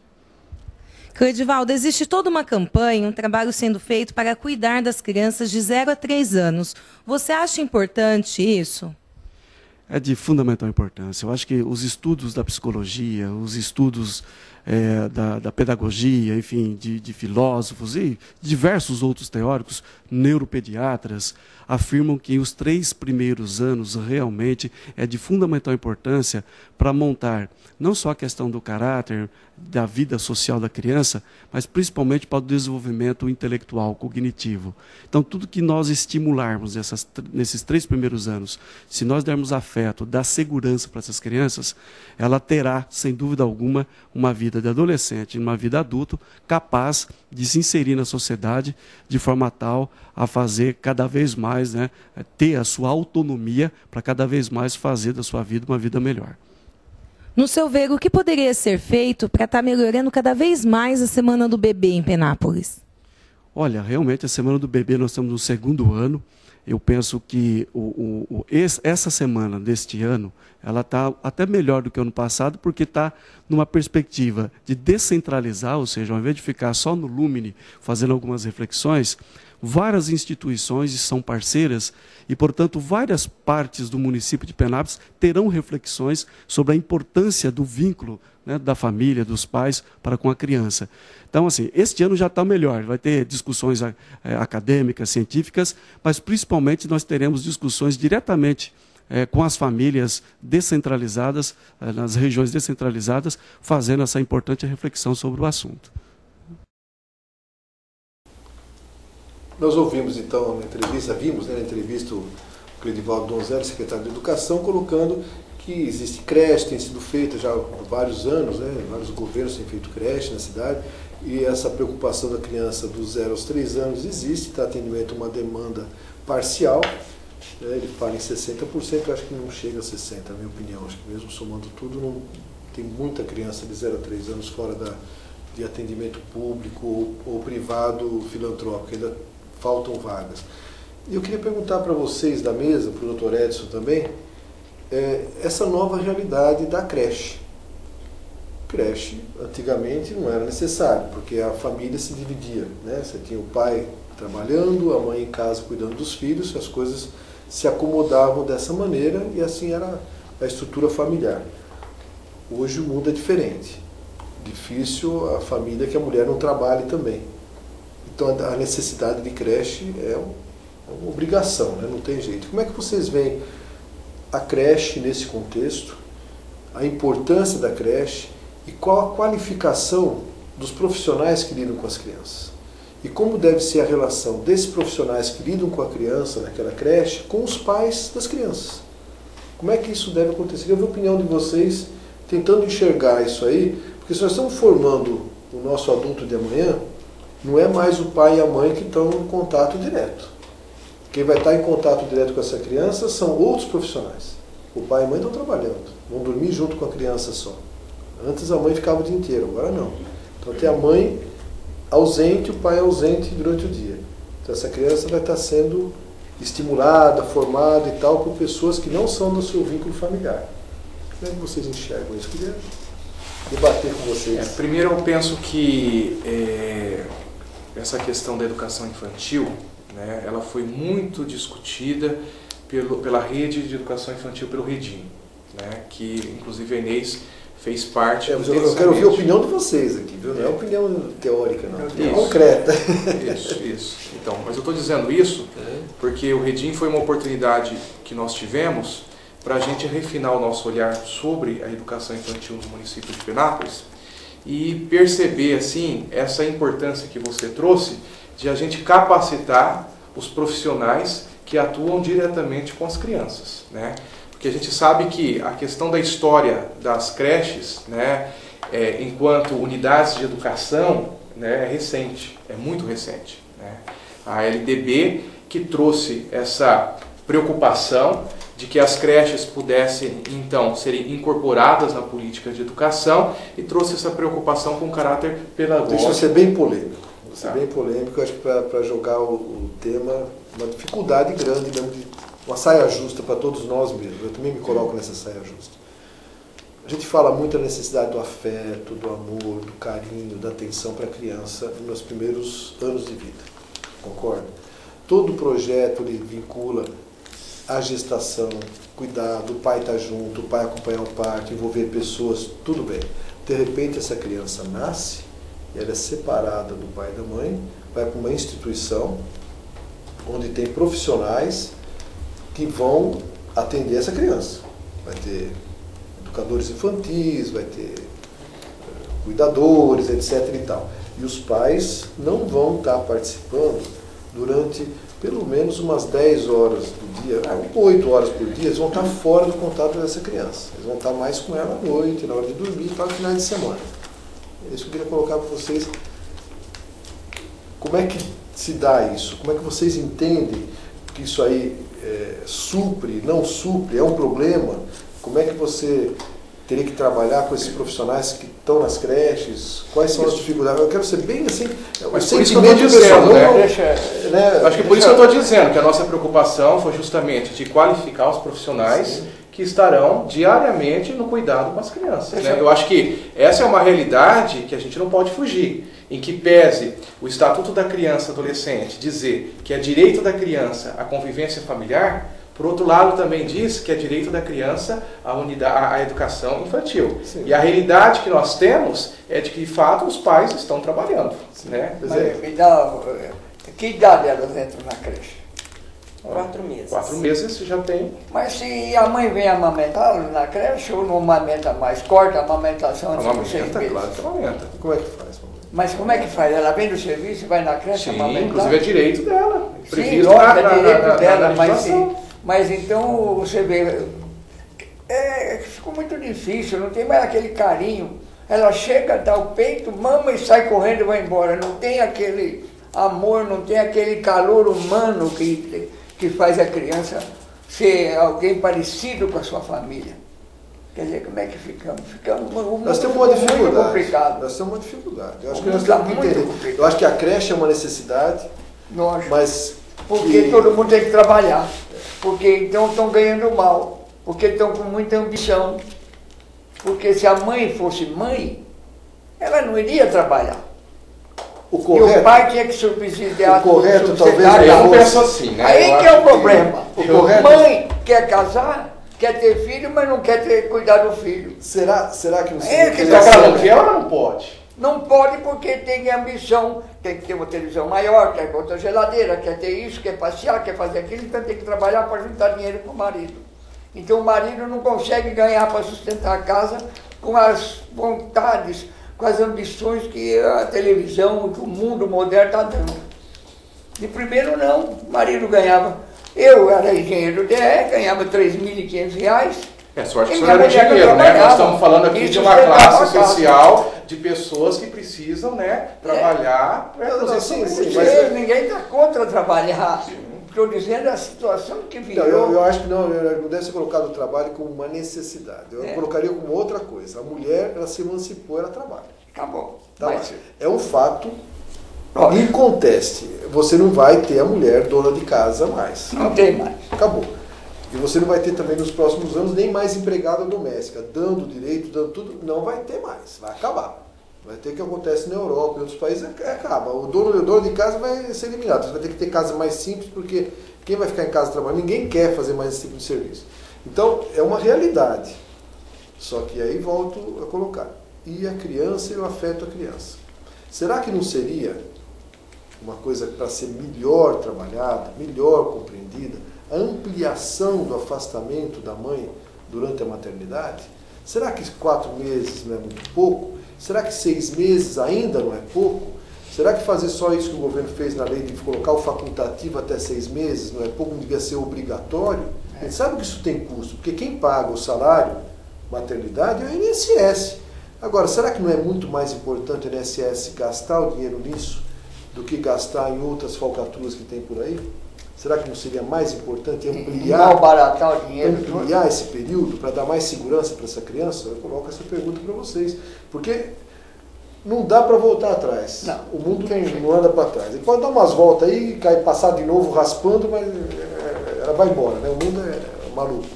Cleidivaldo, existe toda uma campanha, um trabalho sendo feito para cuidar das crianças de 0 a 3 anos. Você acha importante isso? É de fundamental importância. Eu acho que os estudos da psicologia, os estudos da pedagogia, enfim, de filósofos e diversos outros teóricos, neuropediatras, afirmam que os 3 primeiros anos realmente é de fundamental importância para montar não só a questão do caráter, da vida social da criança, mas principalmente para o desenvolvimento intelectual, cognitivo. Então, tudo que nós estimularmos nesses 3 primeiros anos, se nós dermos afeto, dar segurança para essas crianças, ela terá, sem dúvida alguma, uma vida de adolescente, uma vida adulto, capaz de se inserir na sociedade de forma tal a fazer cada vez mais, né, ter a sua autonomia para cada vez mais fazer da sua vida uma vida melhor. No seu ver, o que poderia ser feito para estar melhorando cada vez mais a Semana do Bebê em Penápolis? Olha, realmente a Semana do Bebê nós estamos no 2º ano. Eu penso que essa semana deste ano, ela está até melhor do que o ano passado, porque está numa perspectiva de descentralizar, ou seja, ao invés de ficar só no Lumine fazendo algumas reflexões, várias instituições são parceiras e, portanto, várias partes do município de Penápolis terão reflexões sobre a importância do vínculo, né, da família, dos pais para com a criança. Então, assim, este ano já está melhor, vai ter discussões acadêmicas, científicas, mas principalmente nós teremos discussões diretamente com as famílias descentralizadas, nas regiões descentralizadas, fazendo essa importante reflexão sobre o assunto. Nós ouvimos então na entrevista, na entrevista o Cleidivaldo Donzelli, secretário de Educação, colocando que existe creche, tem sido feita já há vários anos, né? Vários governos têm feito creche na cidade, e essa preocupação da criança dos 0 aos 3 anos existe, está atendimento uma demanda parcial, né? Ele fala em 60%, eu acho que não chega a 60%, na minha opinião, acho que mesmo somando tudo, não, tem muita criança de 0 a 3 anos fora de atendimento público ou privado filantrópico, ainda faltam vagas. E eu queria perguntar para vocês da mesa, para o Dr. Edson também, essa nova realidade da creche. Creche, antigamente, não era necessário, porque a família se dividia, né? Você tinha o pai trabalhando, a mãe em casa cuidando dos filhos, as coisas se acomodavam dessa maneira e assim era a estrutura familiar. Hoje o mundo é diferente. Difícil a família que a mulher não trabalhe também. Então a necessidade de creche é uma obrigação, né? Não tem jeito. Como é que vocês veem a creche nesse contexto, a importância da creche e qual a qualificação dos profissionais que lidam com as crianças? E como deve ser a relação desses profissionais que lidam com a criança naquela creche com os pais das crianças? Como é que isso deve acontecer? Eu quero a opinião de vocês tentando enxergar isso aí, porque se nós estamos formando o nosso adulto de amanhã, não é mais o pai e a mãe que estão em contato direto. Quem vai estar em contato direto com essa criança são outros profissionais. O pai e a mãe estão trabalhando, vão dormir junto com a criança só. Antes a mãe ficava o dia inteiro, agora não. Então tem a mãe ausente, o pai ausente durante o dia. Então essa criança vai estar sendo estimulada, formada e tal por pessoas que não são do seu vínculo familiar. Como é que vocês enxergam isso? Eu queria debater com vocês. Primeiro eu penso que essa questão da educação infantil, né, ela foi muito discutida pela rede de educação infantil, pelo Redim, né, que inclusive a Inês fez parte. Eu quero ouvir a opinião de vocês aqui, viu? Não é opinião teórica, não. É concreta. Isso. Então, mas eu estou dizendo isso porque o Redim foi uma oportunidade que nós tivemos para a gente refinar o nosso olhar sobre a educação infantil no município de Penápolis e perceber assim essa importância que você trouxe de a gente capacitar os profissionais que atuam diretamente com as crianças, né? Porque a gente sabe que a questão da história das creches, né, enquanto unidades de educação, né, é recente, é muito recente, né? A LDB que trouxe essa preocupação de que as creches pudessem, então, serem incorporadas na política de educação e trouxe essa preocupação com caráter pedagógico. Deixa eu ser bem polêmico. Bem polêmico, eu acho que para jogar o tema, uma dificuldade grande mesmo de uma saia justa para todos nós mesmos. Eu também me coloco nessa saia justa. A gente fala muito da necessidade do afeto, do amor, do carinho, da atenção para a criança nos primeiros anos de vida. Concorda? Todo projeto ele vincula a gestação, cuidado, o pai estar junto, o pai acompanhar o parto, envolver pessoas, tudo bem. De repente essa criança nasce, e ela é separada do pai e da mãe, vai para uma instituição onde tem profissionais que vão atender essa criança. Vai ter educadores infantis, vai ter cuidadores, etc. e tal. E os pais não vão estar participando durante pelo menos umas 10 horas do dia, 8 horas por dia, eles vão estar fora do contato dessa criança. Eles vão estar mais com ela à noite, na hora de dormir e tal, no final de semana. É isso que eu queria colocar para vocês. Como é que se dá isso? Como é que vocês entendem que isso aí supre, não supre, é um problema? Como é que você teria que trabalhar com esses profissionais que estão nas creches? Quais são as dificuldades? Eu quero ser bem assim, mas por isso que eu estou dizendo, né? Acho que por isso que eu estou dizendo que a nossa preocupação foi justamente de qualificar os profissionais que estarão diariamente no cuidado com as crianças, né? Eu acho que essa é uma realidade que a gente não pode fugir, em que pese o Estatuto da Criança e Adolescente dizer que é direito da criança a convivência familiar, por outro lado também diz que é direito da criança a educação infantil. Sim. E a realidade que nós temos é de que, de fato, os pais estão trabalhando. Né? Me dá, que idade elas entram na creche? 4 meses. 4 meses já tem. Mas se a mãe vem amamentá-lo na creche ou não amamenta mais? Corta a amamentação antes dos 6 meses? Claro que amamenta. Como é que faz? Mas como é que faz? Ela vem do serviço e vai na creche amamentar? Inclusive é direito dela. Sim, lógico, é direito dela, mas então você vê, ficou muito difícil, não tem mais aquele carinho. Ela chega, dá o peito, mama e sai correndo e vai embora. Não tem aquele amor, não tem aquele calor humano que faz a criança ser alguém parecido com a sua família. Quer dizer, como é que ficamos? Ficamos nós temos uma dificuldade. Muito complicado. Nós temos uma dificuldade. Eu acho que nós temos que entender. Eu acho que a creche é uma necessidade, mas porque todo mundo tem que trabalhar. Porque então estão ganhando mal. Porque estão com muita ambição. Porque se a mãe fosse mãe, ela não iria trabalhar. O correto, e o pai tinha que subsidiar. O correto talvez eu penso assim, né? Aí que é o problema. Correto, mãe quer casar, quer ter filho, mas não quer cuidar do filho. Será que não seria? Que ela não quer, ela não pode. Não pode porque tem ambição, tem que ter uma televisão maior, quer outra geladeira, quer ter isso, quer passear, quer fazer aquilo, então tem que trabalhar para juntar dinheiro com o marido. Então o marido não consegue ganhar para sustentar a casa com as vontades, com as ambições que a televisão, que o mundo moderno está dando. De primeiro não, o marido ganhava. Eu era engenheiro do DE, ganhava R$3.500. É sorte que isso não era dinheiro, né? Nós estamos falando aqui de uma classe social de pessoas que precisam, né, trabalhar. Ninguém está contra trabalhar. Estou dizendo a situação que virou. Eu acho que não deve ser colocado o trabalho como uma necessidade. Eu colocaria como outra coisa. A mulher, ela se emancipou, ela trabalha. Acabou. É um fato inconteste. Você não vai ter a mulher dona de casa mais. Não tem mais. Acabou. E você não vai ter também nos próximos anos nem mais empregada doméstica, dando direito, dando tudo. Não vai ter mais. Vai acabar. Vai ter o que acontece na Europa, em outros países, acaba. O dono de casa vai ser eliminado. Você vai ter que ter casa mais simples, porque quem vai ficar em casa trabalhando? Ninguém quer fazer mais esse tipo de serviço. Então, é uma realidade. Só que aí volto a colocar. E a criança e o afeto à criança. Será que não seria uma coisa para ser melhor trabalhada, melhor compreendida, a ampliação do afastamento da mãe durante a maternidade? Será que 4 meses não é muito pouco? Será que 6 meses ainda não é pouco? Será que fazer só isso que o governo fez na lei de colocar o facultativo até 6 meses não é pouco, não devia ser obrigatório? A gente sabe que isso tem custo, porque quem paga o salário maternidade é o INSS. Agora, será que não é muito mais importante o INSS gastar o dinheiro nisso do que gastar em outras falcatruas que tem por aí? Será que não seria mais importante ampliar esse período para dar mais segurança para essa criança? Eu coloco essa pergunta para vocês. Porque não dá para voltar atrás. Não. O mundo não anda para trás. Ele pode dar umas voltas aí, passar de novo raspando, mas ela vai embora, né? O mundo é maluco.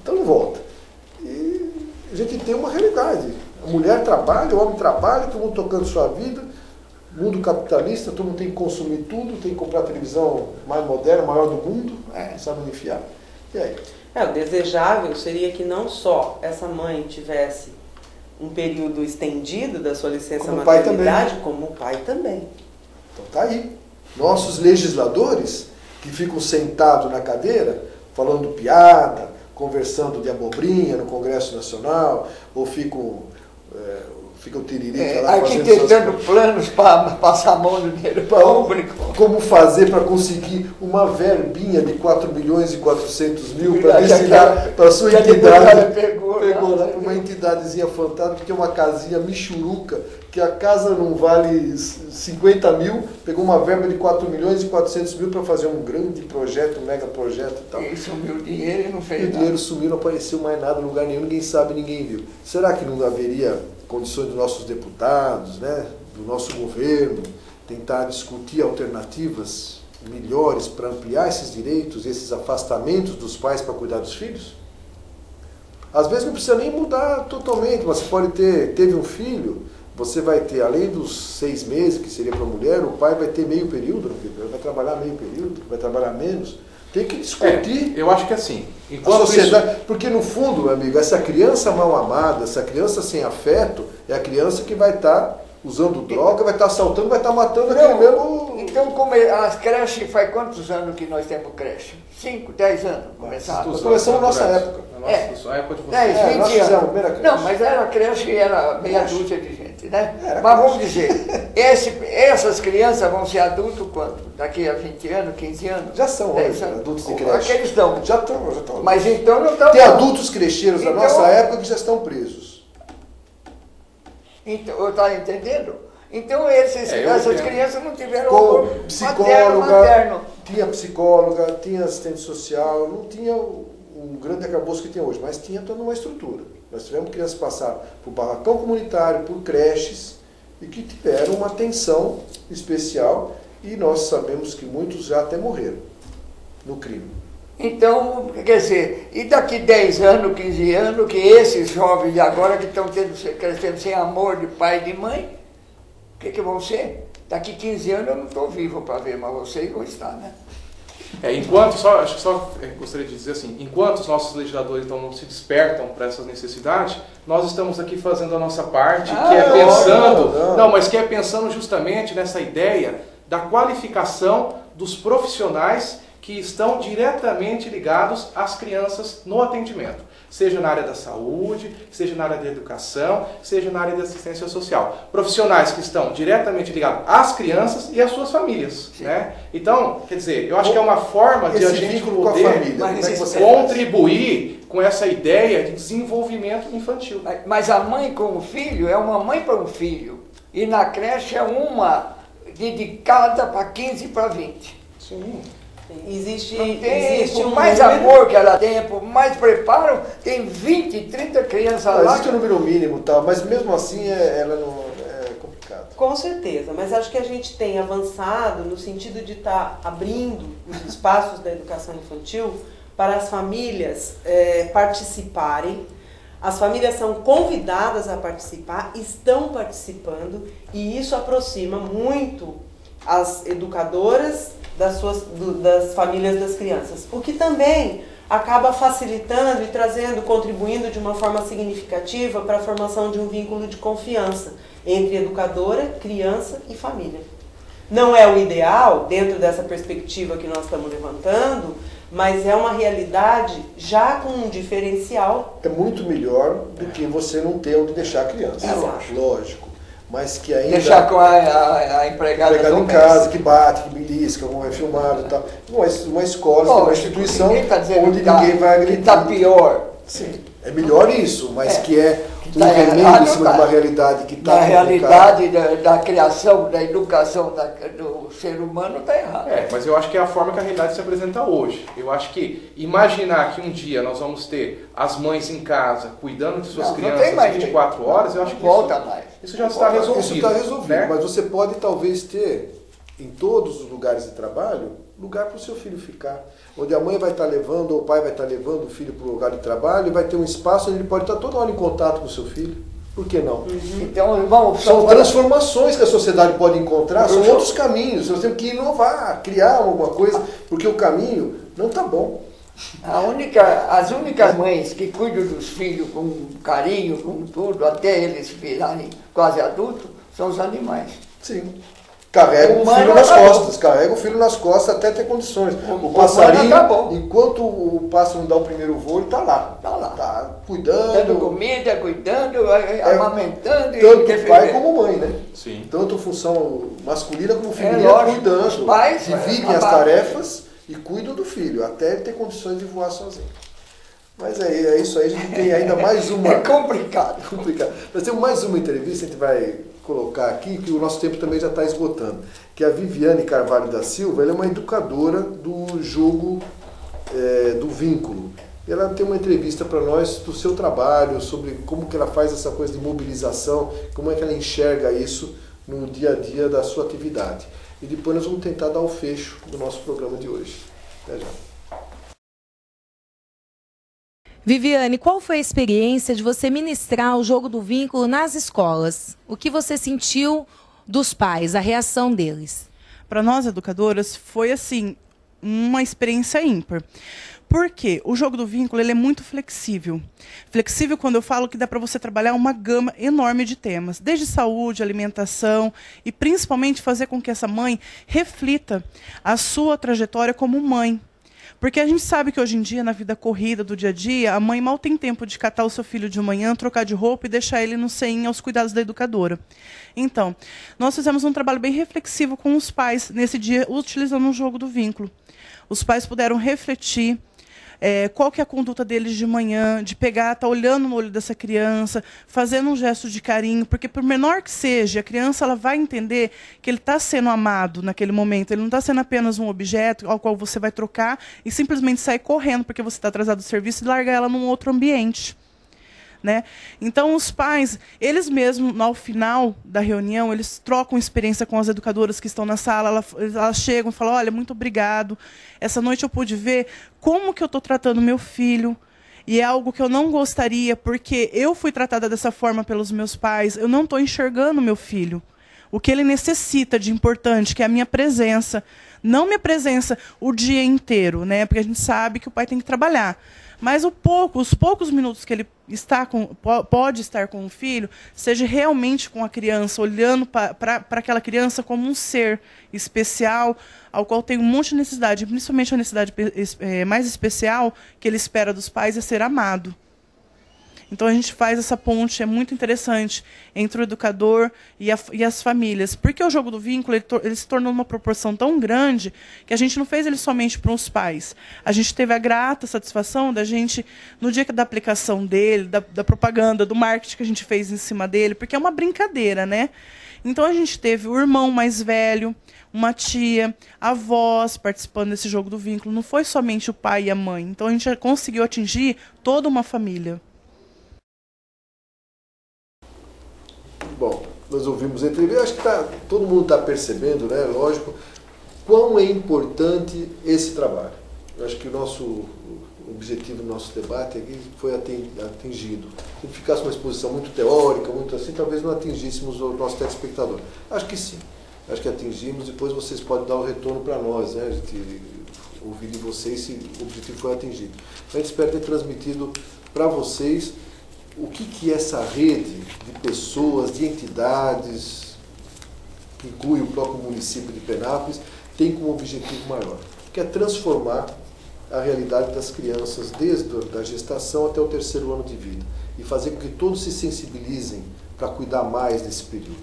Então não volta. E a gente tem uma realidade. A mulher trabalha, o homem trabalha, todo mundo tocando sua vida. Mundo capitalista, todo mundo tem que consumir tudo, tem que comprar a televisão mais moderna, maior do mundo, sabe onde enfiar. E aí? O desejável seria que não só essa mãe tivesse um período estendido da sua licença maternidade, como o pai também. Então tá aí. Nossos legisladores, que ficam sentados na cadeira, falando piada, conversando de abobrinha no Congresso Nacional, ou ficam o tiririca lá arquitetando planos para passar a mão no dinheiro público. Como fazer para conseguir uma verbinha de 4.400.000 para destinar para a sua entidade. Pegou lá para uma entidadezinha fantástica, que é uma casinha michuruca, que a casa não vale 50 mil, pegou uma verba de 4.400.000 para fazer um grande projeto, um mega projeto e tal. E sumiu o dinheiro e não fez nada. O dinheiro sumiu, não apareceu mais nada em lugar nenhum, ninguém sabe, ninguém viu. Será que não haveria condições dos nossos deputados, né, do nosso governo, tentar discutir alternativas melhores para ampliar esses direitos, esses afastamentos dos pais para cuidar dos filhos? Às vezes não precisa nem mudar totalmente, mas você pode teve um filho, você vai ter, além dos 6 meses, que seria para a mulher, o pai vai ter meio período, vai trabalhar meio período, vai trabalhar menos. Tem que discutir. Eu acho que assim, a sociedade, porque no fundo, meu amigo, essa criança mal amada, essa criança sem afeto, é a criança que vai estar usando droga, vai estar assaltando, vai estar matando aquele mesmo. Então, como as creches, faz quantos anos que nós temos creche? 5, 10 anos? Começamos na nossa época. Na época de vocês. 10, 20 anos. Não, mas era creche e era meia dúzia de gente, né? Mas vamos dizer, essas crianças vão ser adultos quando? Daqui a 20 anos, 15 anos? Já são adultos de creche. Aqueles estão. Já estão. Mas então não estão. Tem adultos crecheiros da nossa época que já estão presos. Então, eu estava entendendo? Então essas crianças não tiveram com psicóloga, materno. Tinha psicóloga, tinha assistente social, não tinha um grande acabouço que tem hoje, mas tinha toda uma estrutura. Nós tivemos crianças que passaram por barracão comunitário, por creches, e que tiveram uma atenção especial, e nós sabemos que muitos já até morreram no crime. Então, quer dizer, e daqui 10 anos, 15 anos, que esses jovens de agora que estão crescendo sem amor de pai e de mãe, o que vão ser? Daqui 15 anos eu não estou vivo para ver, mas vocês vão estar, né? Acho que só gostaria de dizer assim, enquanto os nossos legisladores então não se despertam para essas necessidades, nós estamos aqui fazendo a nossa parte, que é pensando, mas que é pensando justamente nessa ideia da qualificação dos profissionais que estão diretamente ligados às crianças no atendimento, seja na área da saúde, seja na área da educação, seja na área da assistência social. Profissionais que estão diretamente ligados às crianças e às suas famílias, né? Então, quer dizer, eu acho que é uma forma de a gente poder contribuir com essa ideia de desenvolvimento infantil. Mas a mãe com o filho é uma mãe para um filho, e na creche é uma dedicada para 15 para 20. Sim. Existe mais amor que ela tem, por mais preparo, tem 20, 30 crianças lá. Existe um número mínimo, tal, mas mesmo assim ela não é complicado. Com certeza, mas acho que a gente tem avançado no sentido de estar abrindo os espaços da educação infantil para as famílias participarem. As famílias são convidadas a participar, estão participando, e isso aproxima muito as educadoras das famílias das crianças, o que também acaba facilitando e trazendo, contribuindo de uma forma significativa para a formação de um vínculo de confiança entre educadora, criança e família. Não é o ideal, dentro dessa perspectiva que nós estamos levantando, mas é uma realidade já com um diferencial. É muito melhor do que você não ter onde deixar a criança. Lógico. Mas que ainda... Deixar com a empregada em casa, que bate, que belisca, é filmado e tal. Uma escola, uma instituição onde ninguém vai agredir. Que está pior. Sim, é melhor isso, mas que é um remendo em cima de uma realidade que está... Na realidade da criação, da educação do ser humano está errado. Mas eu acho que é a forma que a realidade se apresenta hoje. Eu acho que imaginar que um dia nós vamos ter as mães em casa cuidando de suas crianças 24 horas, eu acho que isso já está resolvido. Isso está resolvido, né? Mas você pode talvez ter, em todos os lugares de trabalho, lugar para o seu filho ficar. Onde a mãe vai estar levando, ou o pai vai estar levando o filho para o lugar de trabalho, e vai ter um espaço onde ele pode estar toda hora em contato com o seu filho. Por que não? Então, são transformações que a sociedade pode encontrar, são outros caminhos. Nós temos que inovar, criar alguma coisa, porque o caminho não está bom. As únicas mães que cuidam dos filhos com carinho, com tudo, até eles virarem quase adultos, são os animais. Sim. Carrega o filho nas costas até ter condições. O passarinho, enquanto o pássaro não dá o primeiro voo, ele está lá. Está cuidando. Dando comida, cuidando, amamentando. Tanto pai como mãe, né? Sim. Tanto função masculina como feminina cuidando. Os pais dividem as tarefas e cuidam do filho, até ele ter condições de voar sozinho. Mas é isso aí, a gente tem ainda mais uma... É complicado. Nós temos mais uma entrevista, a gente vai colocar aqui, que o nosso tempo também já está esgotando, que a Viviane Carvalho da Silva, ela é uma educadora do jogo do vínculo. Ela tem uma entrevista para nós do seu trabalho, sobre como que ela faz essa coisa de mobilização, como é que ela enxerga isso no dia a dia da sua atividade. E depois nós vamos tentar dar o fecho do nosso programa de hoje. Até já. Viviane, qual foi a experiência de você ministrar o jogo do vínculo nas escolas? O que você sentiu dos pais, a reação deles? Para nós, educadoras, foi assim, uma experiência ímpar. Porque o jogo do vínculo ele é muito flexível. Flexível quando eu falo que dá para você trabalhar uma gama enorme de temas, desde saúde, alimentação e principalmente fazer com que essa mãe reflita a sua trajetória como mãe. Porque a gente sabe que hoje em dia, na vida corrida do dia a dia, a mãe mal tem tempo de catar o seu filho de manhã, trocar de roupa e deixar ele no CEIM aos cuidados da educadora. Então, nós fizemos um trabalho bem reflexivo com os pais nesse dia, utilizando um jogo do vínculo. Os pais puderam refletir qual que é a conduta deles de manhã, de pegar, estar olhando no olho dessa criança, fazendo um gesto de carinho, porque por menor que seja, a criança ela vai entender que ele está sendo amado naquele momento, ele não está sendo apenas um objeto ao qual você vai trocar e simplesmente sair correndo porque você está atrasado do serviço e largar ela num outro ambiente. né? Então, os pais, eles mesmos, ao final da reunião, eles trocam experiência com as educadoras que estão na sala, elas chegam e falam, olha, muito obrigado, essa noite eu pude ver como que eu estou tratando meu filho, e é algo que eu não gostaria, porque eu fui tratada dessa forma pelos meus pais, eu não estou enxergando meu filho. O que ele necessita de importante, que é a minha presença, não minha presença o dia inteiro, né? Porque a gente sabe que o pai tem que trabalhar. Mas os poucos minutos que ele pode estar com o filho, seja realmente com a criança, olhando para aquela criança como um ser especial, ao qual tem um monte de necessidade, principalmente a necessidade mais especial que ele espera dos pais é ser amado. Então a gente faz essa ponte, é muito interessante, entre o educador e as famílias. Porque o jogo do vínculo ele se tornou uma proporção tão grande que a gente não fez ele somente para os pais. A gente teve a grata satisfação da gente, no dia da aplicação dele, da propaganda, do marketing que a gente fez em cima dele, porque é uma brincadeira, né? Então a gente teve o irmão mais velho, uma tia, avós participando desse jogo do vínculo. Não foi somente o pai e a mãe. Então a gente conseguiu atingir toda uma família. Bom, nós ouvimos a entrevista, acho que todo mundo está percebendo, né, lógico, quão é importante esse trabalho. Eu acho que o objetivo do nosso debate aqui foi atingido. Se ficasse uma exposição muito teórica, muito assim, talvez não atingíssemos o nosso telespectador. Acho que sim, acho que atingimos, depois vocês podem dar o retorno para nós, né, a gente ouvir de vocês se o objetivo foi atingido. A gente espera ter transmitido para vocês o que é essa rede de pessoas, de entidades, que inclui o próprio município de Penápolis, tem como objetivo maior, que é transformar a realidade das crianças desde a gestação até o 3º ano de vida e fazer com que todos se sensibilizem para cuidar mais desse período.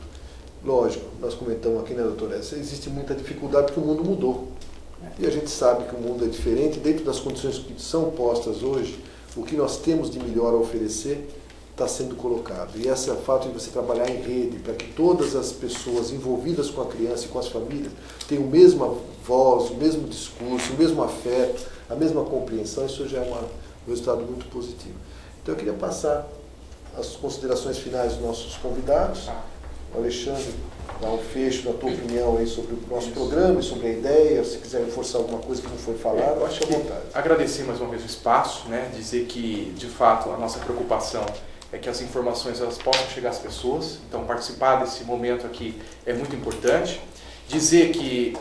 Lógico, nós comentamos aqui, né, doutora, existe muita dificuldade porque o mundo mudou. E a gente sabe que o mundo é diferente, dentro das condições que são postas hoje, o que nós temos de melhor a oferecer está sendo colocado. E esse é o fato de você trabalhar em rede, para que todas as pessoas envolvidas com a criança e com as famílias tenham a mesma voz, o mesmo discurso, o mesmo afeto, a mesma compreensão, isso já é um resultado muito positivo. Então eu queria passar as considerações finais dos nossos convidados. O Alexandre, dar um fecho da tua opinião aí sobre o nosso programa e sobre a ideia, se quiser reforçar alguma coisa que não foi falada, eu acho que agradecer mais uma vez o espaço, né, dizer que, de fato, a nossa preocupação é que as informações elas possam chegar às pessoas, então participar desse momento aqui é muito importante. Dizer que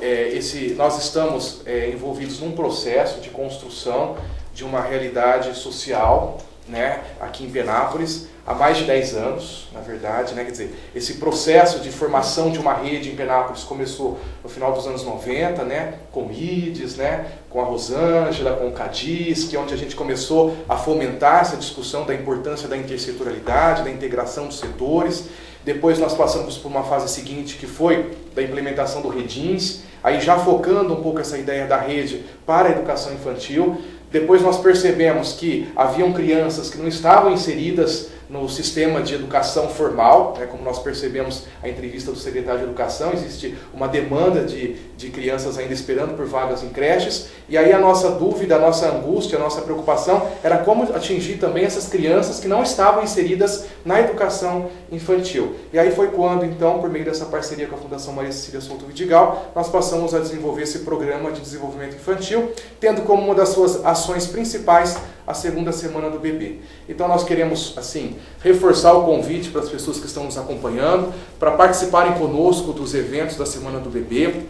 nós estamos envolvidos num processo de construção de uma realidade social, né, aqui em Penápolis, há mais de 10 anos, na verdade, né, quer dizer, esse processo de formação de uma rede em Penápolis começou no final dos anos 90, né, com o IDES, né, com a Rosângela, com o CADIS, que é onde a gente começou a fomentar essa discussão da importância da intersetorialidade, da integração dos setores. Depois nós passamos por uma fase seguinte, que foi da implementação do REDINS, aí já focando um pouco essa ideia da rede para a educação infantil. Depois nós percebemos que haviam crianças que não estavam inseridas no sistema de educação formal, né, como nós percebemos a entrevista do secretário de Educação, existe uma demanda de crianças ainda esperando por vagas em creches, e aí a nossa dúvida, a nossa angústia, a nossa preocupação era como atingir também essas crianças que não estavam inseridas na educação infantil. E aí foi quando, então, por meio dessa parceria com a Fundação Maria Cecília Souto Vidigal, nós passamos a desenvolver esse programa de desenvolvimento infantil, tendo como uma das suas ações principais a 2ª semana do bebê. Então nós queremos, assim, reforçar o convite para as pessoas que estão nos acompanhando, para participarem conosco dos eventos da Semana do Bebê.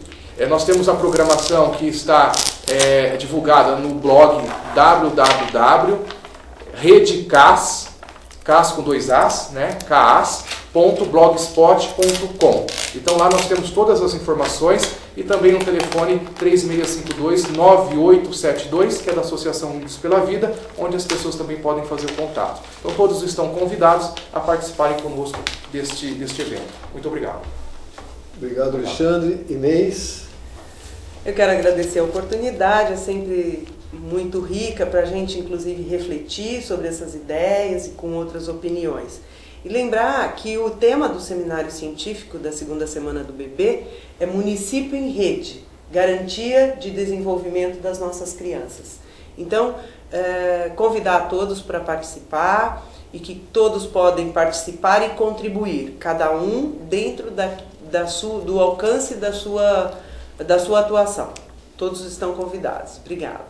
Nós temos a programação que está divulgada no blog www.redecas, cas com 2 as, né, cas.blogspot.com. Então lá nós temos todas as informações e também no telefone 3652-9872, que é da Associação Unidos pela Vida, onde as pessoas também podem fazer o contato. Então todos estão convidados a participarem conosco deste evento. Muito obrigado. Obrigado, Alexandre. Inês? Eu quero agradecer a oportunidade, é sempre muito rica para a gente, inclusive, refletir sobre essas ideias e com outras opiniões. E lembrar que o tema do seminário científico da 2ª semana do bebê é Município em Rede, garantia de desenvolvimento das nossas crianças. Então, convidar a todos para participar e que todos podem participar e contribuir, cada um dentro do alcance da sua atuação. Todos estão convidados. Obrigada.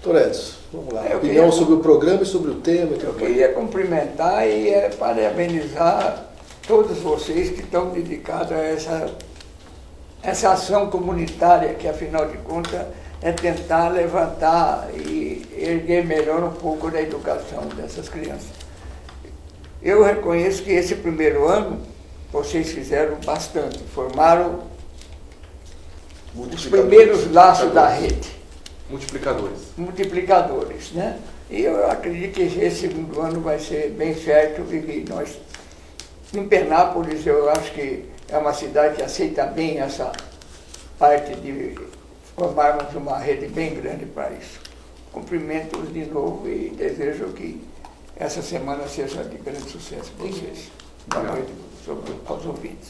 Doutor Edson, vamos lá. Opinião sobre o programa e sobre o tema. Eu queria cumprimentar e parabenizar todos vocês que estão dedicados a essa ação comunitária, que afinal de contas é tentar levantar e erguer melhor um pouco da educação dessas crianças. Eu reconheço que esse primeiro ano vocês fizeram bastante, formaram os primeiros laços da rede. Multiplicadores, né? E eu acredito que esse segundo ano vai ser bem certo e que nós, em Penápolis, eu acho que é uma cidade que aceita bem essa parte de formarmos uma rede bem grande para isso. Cumprimento-os de novo e desejo que essa semana seja de grande sucesso para vocês. Boa noite aos ouvintes.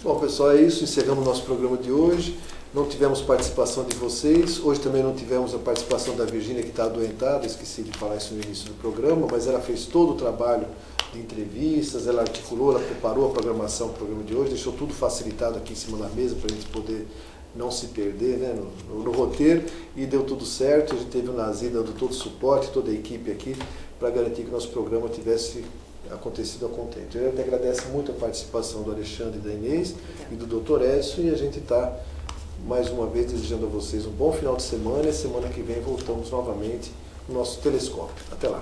Bom, pessoal, é isso. Encerramos o nosso programa de hoje. Não tivemos participação de vocês. Hoje também não tivemos a participação da Virgínia, que está adoentada. Esqueci de falar isso no início do programa, mas ela fez todo o trabalho de entrevistas, ela articulou, ela preparou a programação do programa de hoje, deixou tudo facilitado aqui em cima da mesa para a gente poder não se perder, né, no roteiro, e deu tudo certo. A gente teve o Nazir dando todo o suporte, toda a equipe aqui, para garantir que o nosso programa tivesse acontecido a contento. Eu até agradeço muito a participação do Alexandre e da Inês e do Dr. Edson, e a gente está mais uma vez desejando a vocês um bom final de semana, e semana que vem voltamos novamente no nosso telescópio. Até lá!